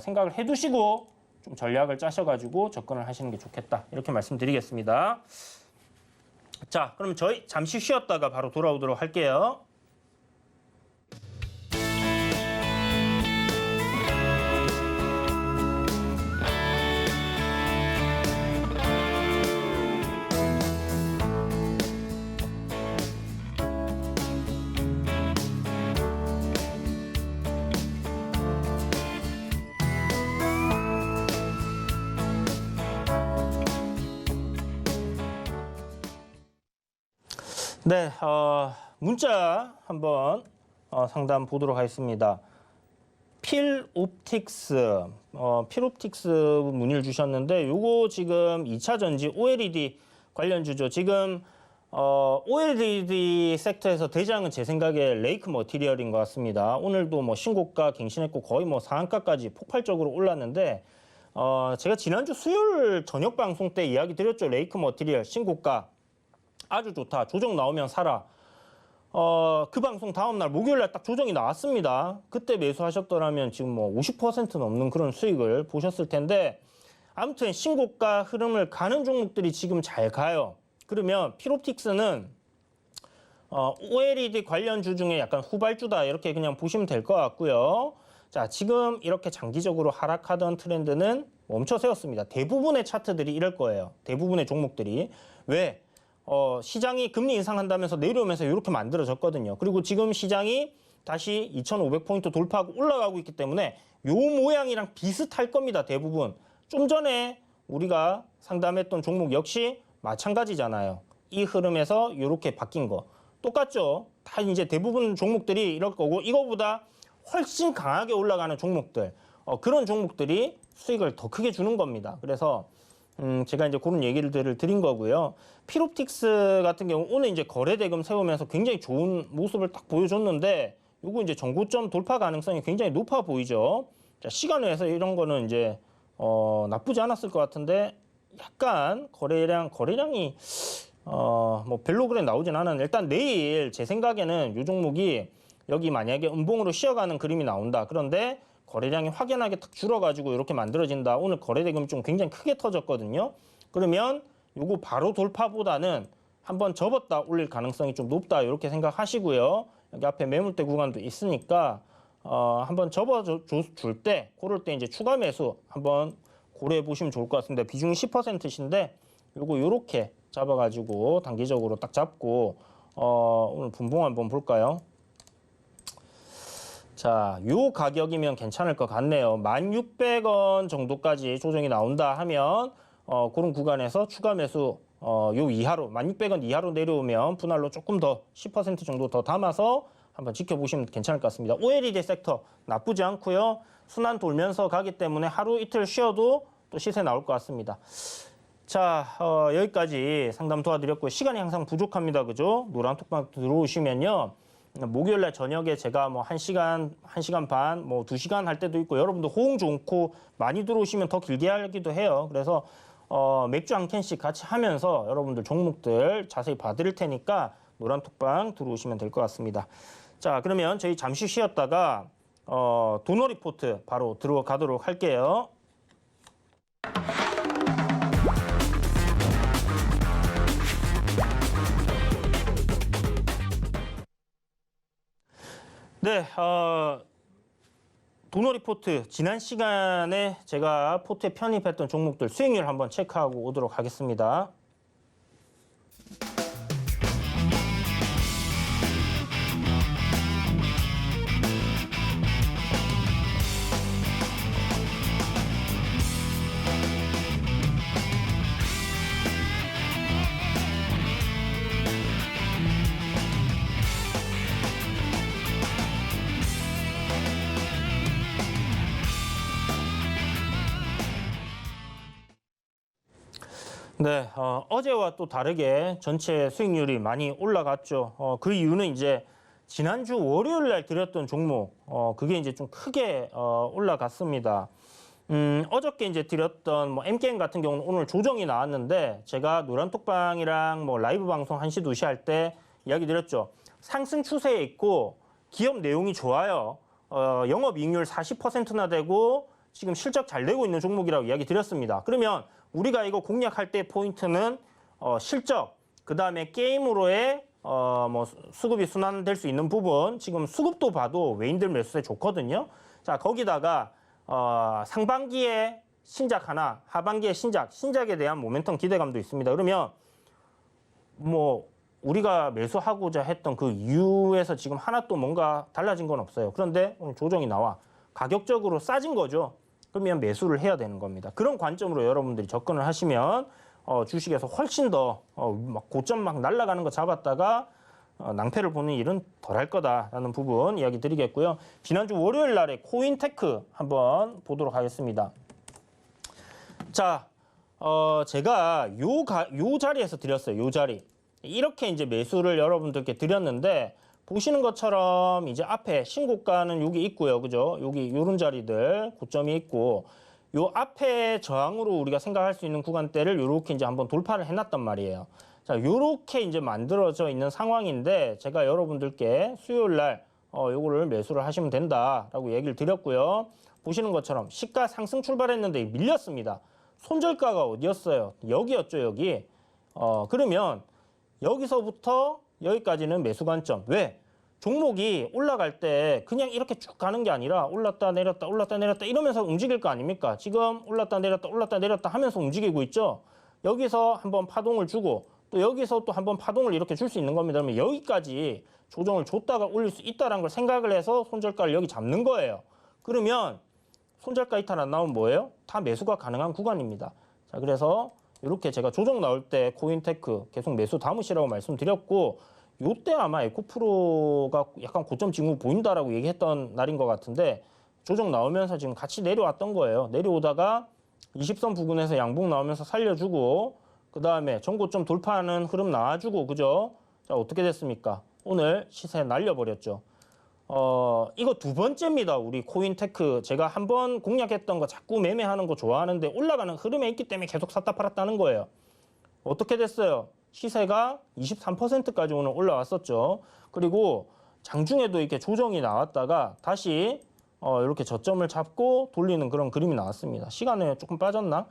생각을 해 두시고 좀 전략을 짜셔가지고 접근을 하시는 게 좋겠다. 이렇게 말씀드리겠습니다. 자, 그럼 저희 잠시 쉬었다가 바로 돌아오도록 할게요. 네, 문자 한번 상담 보도록 하겠습니다. 필옵틱스, 필옵틱스 문의를 주셨는데 요거 지금 2차 전지 OLED 관련주죠. 지금 OLED 섹터에서 대장은 제 생각에 레이크 머티리얼인 것 같습니다. 오늘도 뭐 신고가 갱신했고 거의 뭐 상한가까지 폭발적으로 올랐는데 제가 지난주 수요일 저녁 방송 때 이야기 드렸죠. 레이크 머티리얼 신고가 아주 좋다. 조정 나오면 사라. 그 방송 다음날 목요일날 딱 조정이 나왔습니다. 그때 매수하셨더라면 지금 뭐 50% 넘는 그런 수익을 보셨을 텐데 아무튼 신고가 흐름을 가는 종목들이 지금 잘 가요. 그러면 필옵틱스는 OLED 관련주 중에 약간 후발주다 이렇게 그냥 보시면 될 것 같고요. 자, 지금 이렇게 장기적으로 하락하던 트렌드는 멈춰 세웠습니다. 대부분의 차트들이 이럴 거예요. 대부분의 종목들이. 왜? 시장이 금리 인상한다면서 내려오면서 이렇게 만들어졌거든요. 그리고 지금 시장이 다시 2,500포인트 돌파하고 올라가고 있기 때문에 요 모양이랑 비슷할 겁니다. 대부분. 좀 전에 우리가 상담했던 종목 역시 마찬가지잖아요. 이 흐름에서 이렇게 바뀐 거. 똑같죠? 다 이제 대부분 종목들이 이럴 거고 이거보다 훨씬 강하게 올라가는 종목들. 그런 종목들이 수익을 더 크게 주는 겁니다. 그래서 제가 이제 그런 얘기들을 드린 거고요. 필옵틱스 같은 경우 오늘 이제 거래 대금 세우면서 굉장히 좋은 모습을 딱 보여줬는데 요거 이제 정고점 돌파 가능성이 굉장히 높아 보이죠. 자, 시간에서 이런 거는 이제 나쁘지 않았을 것 같은데 약간 거래량이 뭐 별로 그래 나오진 않았는데 일단 내일 제 생각에는 요 종목이 여기 만약에 음봉으로 쉬어가는 그림이 나온다. 그런데 거래량이 확연하게 탁 줄어가지고 이렇게 만들어진다. 오늘 거래 대금이 좀 굉장히 크게 터졌거든요. 그러면 요거 바로 돌파보다는 한번 접었다 올릴 가능성이 좀 높다. 이렇게 생각하시고요. 여기 앞에 매물대 구간도 있으니까 한번 접어줄 때 그럴 때 이제 추가 매수 한번 고려해 보시면 좋을 것 같습니다. 비중이 10%신데 요거 요렇게 잡아가지고 단기적으로 딱 잡고 오늘 분봉 한번 볼까요? 자, 요 가격이면 괜찮을 것 같네요. 1,600원 정도까지 조정이 나온다 하면 그런 구간에서 추가 매수 요 이하로 1,600원 이하로 내려오면 분할로 조금 더 10% 정도 더 담아서 한번 지켜보시면 괜찮을 것 같습니다. OLED 섹터 나쁘지 않고요. 순환 돌면서 가기 때문에 하루 이틀 쉬어도 또 시세 나올 것 같습니다. 자, 여기까지 상담 도와드렸고요. 시간이 항상 부족합니다. 그죠? 노란톡방 들어오시면요. 목요일 날 저녁에 제가 뭐 1시간 반, 뭐 2시간 할 때도 있고 여러분들 호응 좋고 많이 들어오시면 더 길게 하기도 해요. 그래서 맥주 한 캔씩 같이 하면서 여러분들 종목들 자세히 봐드릴 테니까 노란톡방 들어오시면 될 것 같습니다. 자, 그러면 저희 잠시 쉬었다가 도너 리포트 바로 들어가도록 할게요. 네, 도너 리포트 지난 시간에 제가 포트에 편입했던 종목들 수익률 한번 체크하고 오도록 하겠습니다. 네, 어제와 또 다르게 전체 수익률이 많이 올라갔죠. 그 이유는 이제 지난주 월요일 날 드렸던 종목, 그게 이제 좀 크게 올라갔습니다. 어저께 이제 드렸던 뭐 M게임 같은 경우는 오늘 조정이 나왔는데 제가 노란톡방이랑 뭐 라이브 방송 1시, 2시 할 때 이야기 드렸죠. 상승 추세에 있고 기업 내용이 좋아요. 영업이익률 40%나 되고 지금 실적 잘 되고 있는 종목이라고 이야기 드렸습니다. 그러면 우리가 이거 공략할 때 포인트는 실적, 그 다음에 게임으로의 뭐 수급이 순환될 수 있는 부분, 지금 수급도 봐도 외인들 매수세 좋거든요. 자, 거기다가 상반기에 신작 하나, 하반기에 신작에 대한 모멘텀 기대감도 있습니다. 그러면 뭐 우리가 매수하고자 했던 그 이유에서 지금 하나 또 뭔가 달라진 건 없어요. 그런데 오늘 조정이 나와 가격적으로 싸진 거죠. 그러면 매수를 해야 되는 겁니다. 그런 관점으로 여러분들이 접근을 하시면 주식에서 훨씬 더 막 고점 막 날아가는 거 잡았다가 낭패를 보는 일은 덜 할 거다라는 부분 이야기 드리겠고요. 지난주 월요일 날에 코인테크 한번 보도록 하겠습니다. 자, 제가 요 자리에서 드렸어요. 요 자리. 이렇게 이제 매수를 여러분들께 드렸는데 보시는 것처럼 이제 앞에 신고가는 여기 있고요. 그죠? 여기 요런 자리들 고점이 있고 요 앞에 저항으로 우리가 생각할 수 있는 구간대를 요렇게 이제 한번 돌파를 해놨단 말이에요. 자, 요렇게 이제 만들어져 있는 상황인데 제가 여러분들께 수요일 날 요거를 매수를 하시면 된다라고 얘기를 드렸고요. 보시는 것처럼 시가 상승 출발했는데 밀렸습니다. 손절가가 어디였어요? 여기였죠, 여기. 그러면 여기서부터 여기까지는 매수 관점. 왜? 종목이 올라갈 때 그냥 이렇게 쭉 가는 게 아니라 올랐다 내렸다 올랐다 내렸다 이러면서 움직일 거 아닙니까? 지금 올랐다 내렸다 하면서 움직이고 있죠. 여기서 한번 파동을 주고 또 여기서 또 한번 파동을 이렇게 줄 수 있는 겁니다. 그러면 여기까지 조정을 줬다가 올릴 수 있다는 걸 생각을 해서 손절가를 여기 잡는 거예요. 그러면 손절가 이탈 안 나오면 뭐예요? 다 매수가 가능한 구간입니다. 자, 그래서 이렇게 제가 조정 나올 때 코인테크 계속 매수 담으시라고 말씀드렸고 요때 아마 에코프로가 약간 고점 징후 보인다라고 얘기했던 날인 것 같은데 조정 나오면서 지금 같이 내려왔던 거예요. 내려오다가 20선 부근에서 양봉 나오면서 살려주고 그다음에 전고점 돌파하는 흐름 나와주고 그죠? 자, 어떻게 됐습니까? 오늘 시세 날려버렸죠. 이거 두 번째입니다. 우리 코인테크 제가 한번 공략했던 거 자꾸 매매하는 거 좋아하는데 올라가는 흐름에 있기 때문에 계속 샀다 팔았다는 거예요. 어떻게 됐어요? 시세가 23%까지 오늘 올라왔었죠. 그리고 장중에도 이렇게 조정이 나왔다가 다시 이렇게 저점을 잡고 돌리는 그런 그림이 나왔습니다. 시간에 조금 빠졌나?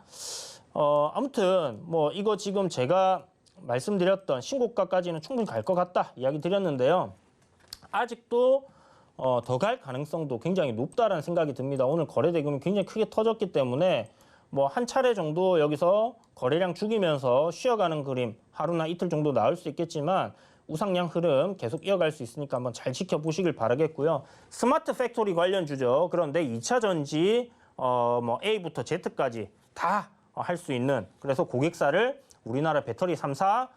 아무튼 뭐 이거 지금 제가 말씀드렸던 신고가까지는 충분히 갈 것 같다 이야기 드렸는데요. 아직도 더 갈 가능성도 굉장히 높다라는 생각이 듭니다. 오늘 거래 대금이 굉장히 크게 터졌기 때문에 뭐 한 차례 정도 여기서 거래량 죽이면서 쉬어가는 그림 하루나 이틀 정도 나올 수 있겠지만 우상향 흐름 계속 이어갈 수 있으니까 한번 잘 지켜보시길 바라겠고요. 스마트 팩토리 관련주죠. 그런데 2차 전지 뭐 A부터 Z까지 다 할 수 있는 그래서 고객사를 우리나라 배터리 3사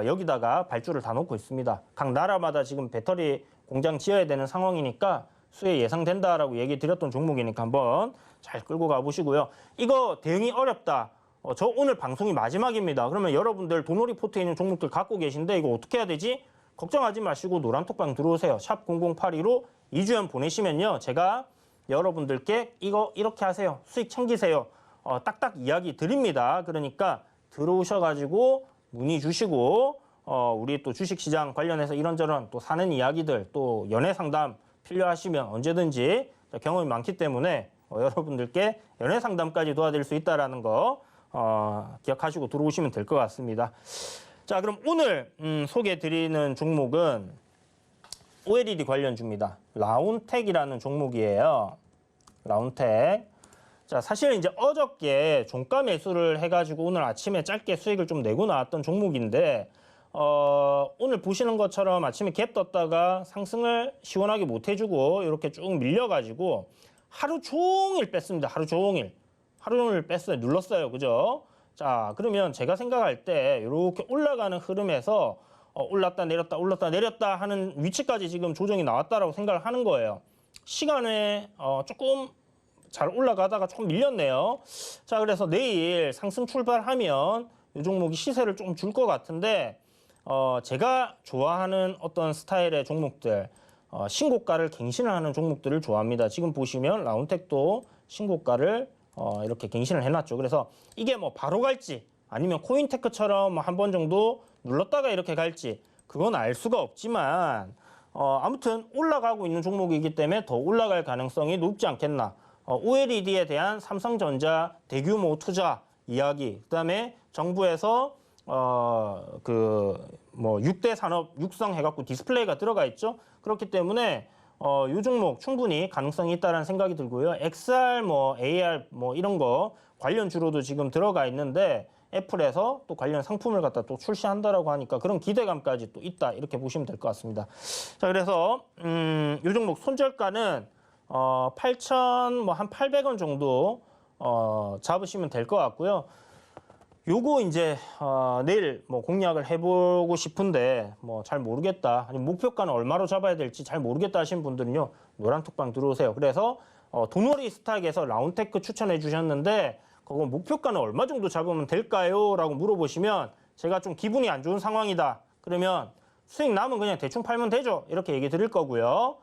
여기다가 발주를 다 놓고 있습니다. 각 나라마다 지금 배터리 공장 지어야 되는 상황이니까 수혜 예상된다라고 얘기 드렸던 종목이니까 한번 잘 끌고 가보시고요. 이거 대응이 어렵다. 저 오늘 방송이 마지막입니다. 그러면 여러분들 돈오리 포트에 있는 종목들 갖고 계신데 이거 어떻게 해야 되지? 걱정하지 마시고 노란톡방 들어오세요. 샵 0082로 2주연 보내시면요. 제가 여러분들께 이거 이렇게 하세요. 수익 챙기세요. 딱딱 이야기 드립니다. 그러니까 들어오셔가지고 문의 주시고 우리 또 주식시장 관련해서 이런저런 또 사는 이야기들 또 연애 상담 필요하시면 언제든지 경험이 많기 때문에 여러분들께 연애 상담까지 도와드릴 수 있다는 거 기억하시고 들어오시면 될 것 같습니다. 자, 그럼 오늘 소개해드리는 종목은 OLED 관련주입니다. 라운텍이라는 종목이에요. 라운텍. 자, 사실 이제 어저께 종가 매수를 해가지고 오늘 아침에 짧게 수익을 좀 내고 나왔던 종목인데 오늘 보시는 것처럼 아침에 갭 떴다가 상승을 시원하게 못 해주고 이렇게 쭉 밀려가지고 하루 종일 뺐습니다. 하루 종일 뺐어요. 눌렀어요. 그죠? 자, 그러면 제가 생각할 때 이렇게 올라가는 흐름에서 올랐다 내렸다 올랐다 내렸다 하는 위치까지 지금 조정이 나왔다라고 생각을 하는 거예요. 시간에 조금 잘 올라가다가 조금 밀렸네요. 자, 그래서 내일 상승 출발하면 이 종목이 시세를 좀 줄 것 같은데 제가 좋아하는 어떤 스타일의 종목들 신고가를 갱신을 하는 종목들을 좋아합니다. 지금 보시면 라운텍도 신고가를 이렇게 갱신을 해놨죠. 그래서 이게 뭐 바로 갈지 아니면 코인테크처럼 한 번 정도 눌렀다가 이렇게 갈지 그건 알 수가 없지만 아무튼 올라가고 있는 종목이기 때문에 더 올라갈 가능성이 높지 않겠나. OLED에 대한 삼성전자 대규모 투자 이야기, 그다음에 정부에서 6대 산업 육성해갖고 디스플레이가 들어가 있죠. 그렇기 때문에 이 종목 충분히 가능성이 있다는 생각이 들고요. XR, AR 이런 거 관련주로도 지금 들어가 있는데 애플에서 또 관련 상품을 갖다 또 출시한다라고 하니까 그런 기대감까지 또 있다 이렇게 보시면 될 것 같습니다. 자, 그래서 이 종목 손절가는 8,800원 정도 잡으시면 될 것 같고요. 요거 이제 내일 공략을 해보고 싶은데 잘 모르겠다. 아니 목표가는 얼마로 잡아야 될지 잘 모르겠다 하신 분들은요. 노란톡방 들어오세요. 그래서 돈오리 스탁에서 라운테크 추천해 주셨는데 그거 목표가는 얼마 정도 잡으면 될까요? 라고 물어보시면 제가 좀 기분이 안 좋은 상황이다. 그러면 수익 남은 그냥 대충 팔면 되죠. 이렇게 얘기 드릴 거고요.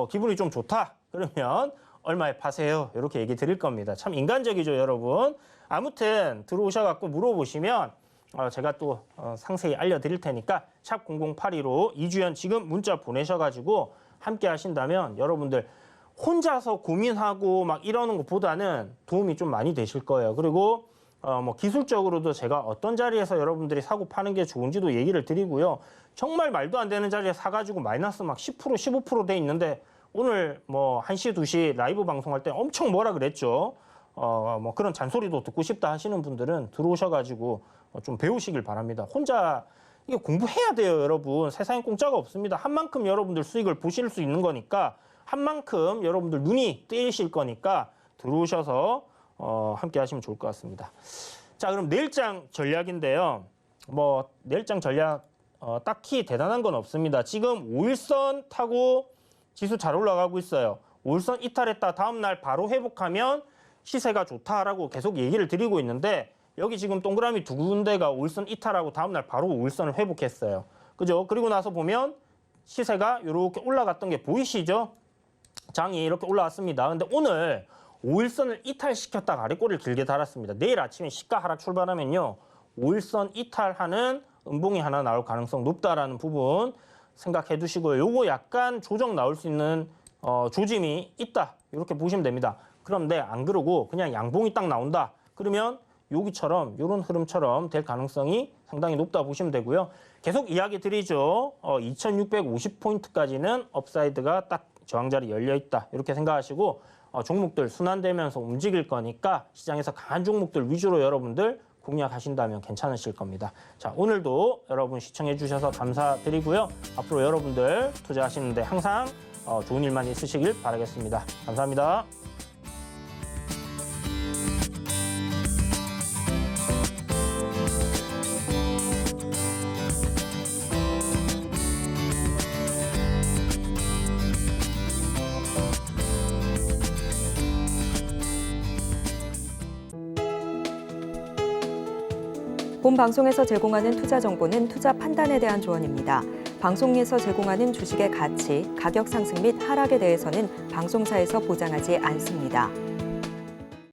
기분이 좀 좋다. 그러면 얼마에 파세요? 이렇게 얘기 드릴 겁니다. 참 인간적이죠, 여러분. 아무튼 들어오셔갖고 물어보시면 제가 또 상세히 알려드릴 테니까 샵 0082로 이주연 지금 문자 보내셔가지고 함께 하신다면 여러분들 혼자서 고민하고 막 이러는 것보다는 도움이 좀 많이 되실 거예요. 그리고 기술적으로도 제가 어떤 자리에서 여러분들이 사고 파는 게 좋은지도 얘기를 드리고요. 정말 말도 안 되는 자리에 사가지고 마이너스 막 10% 15% 돼 있는데 오늘 1시 2시 라이브 방송할 때 엄청 뭐라 그랬죠. 그런 잔소리도 듣고 싶다 하시는 분들은 들어오셔가지고 좀 배우시길 바랍니다. 혼자 이게 공부해야 돼요, 여러분. 세상에 공짜가 없습니다. 한 만큼 여러분들 수익을 보실 수 있는 거니까 한 만큼 여러분들 눈이 뜨이실 거니까 들어오셔서 함께 하시면 좋을 것 같습니다. 자, 그럼 내일장 전략인데요. 내일장 전략 딱히 대단한 건 없습니다. 지금 5일선 타고 지수 잘 올라가고 있어요. 5일선 이탈했다 다음 날 바로 회복하면 시세가 좋다라고 계속 얘기를 드리고 있는데 여기 지금 동그라미 두 군데가 5일선 이탈하고 다음날 바로 5일선을 회복했어요. 그죠? 그리고 나서 보면 시세가 이렇게 올라갔던 게 보이시죠? 장이 이렇게 올라왔습니다. 근데 오늘 5일선을 이탈시켰다가 아래꼬리를 길게 달았습니다. 내일 아침에 시가 하락 출발하면요. 5일선 이탈하는 음봉이 하나 나올 가능성 높다라는 부분 생각해 두시고요. 요거 약간 조정 나올 수 있는 조짐이 있다. 이렇게 보시면 됩니다. 그런데 안 그러고 그냥 양봉이 딱 나온다. 그러면 여기처럼 이런 흐름처럼 될 가능성이 상당히 높다 보시면 되고요. 계속 이야기 드리죠. 2650포인트까지는 업사이드가 딱 저항자리 열려 있다. 이렇게 생각하시고 종목들 순환되면서 움직일 거니까 시장에서 강한 종목들 위주로 여러분들 공략하신다면 괜찮으실 겁니다. 자, 오늘도 여러분 시청해 주셔서 감사드리고요. 앞으로 여러분들 투자하시는데 항상 좋은 일만 있으시길 바라겠습니다. 감사합니다. 본 방송에서 제공하는 투자 정보는 투자 판단에 대한 조언입니다. 방송에서 제공하는 주식의 가치, 가격 상승 및 하락에 대해서는 방송사에서 보장하지 않습니다.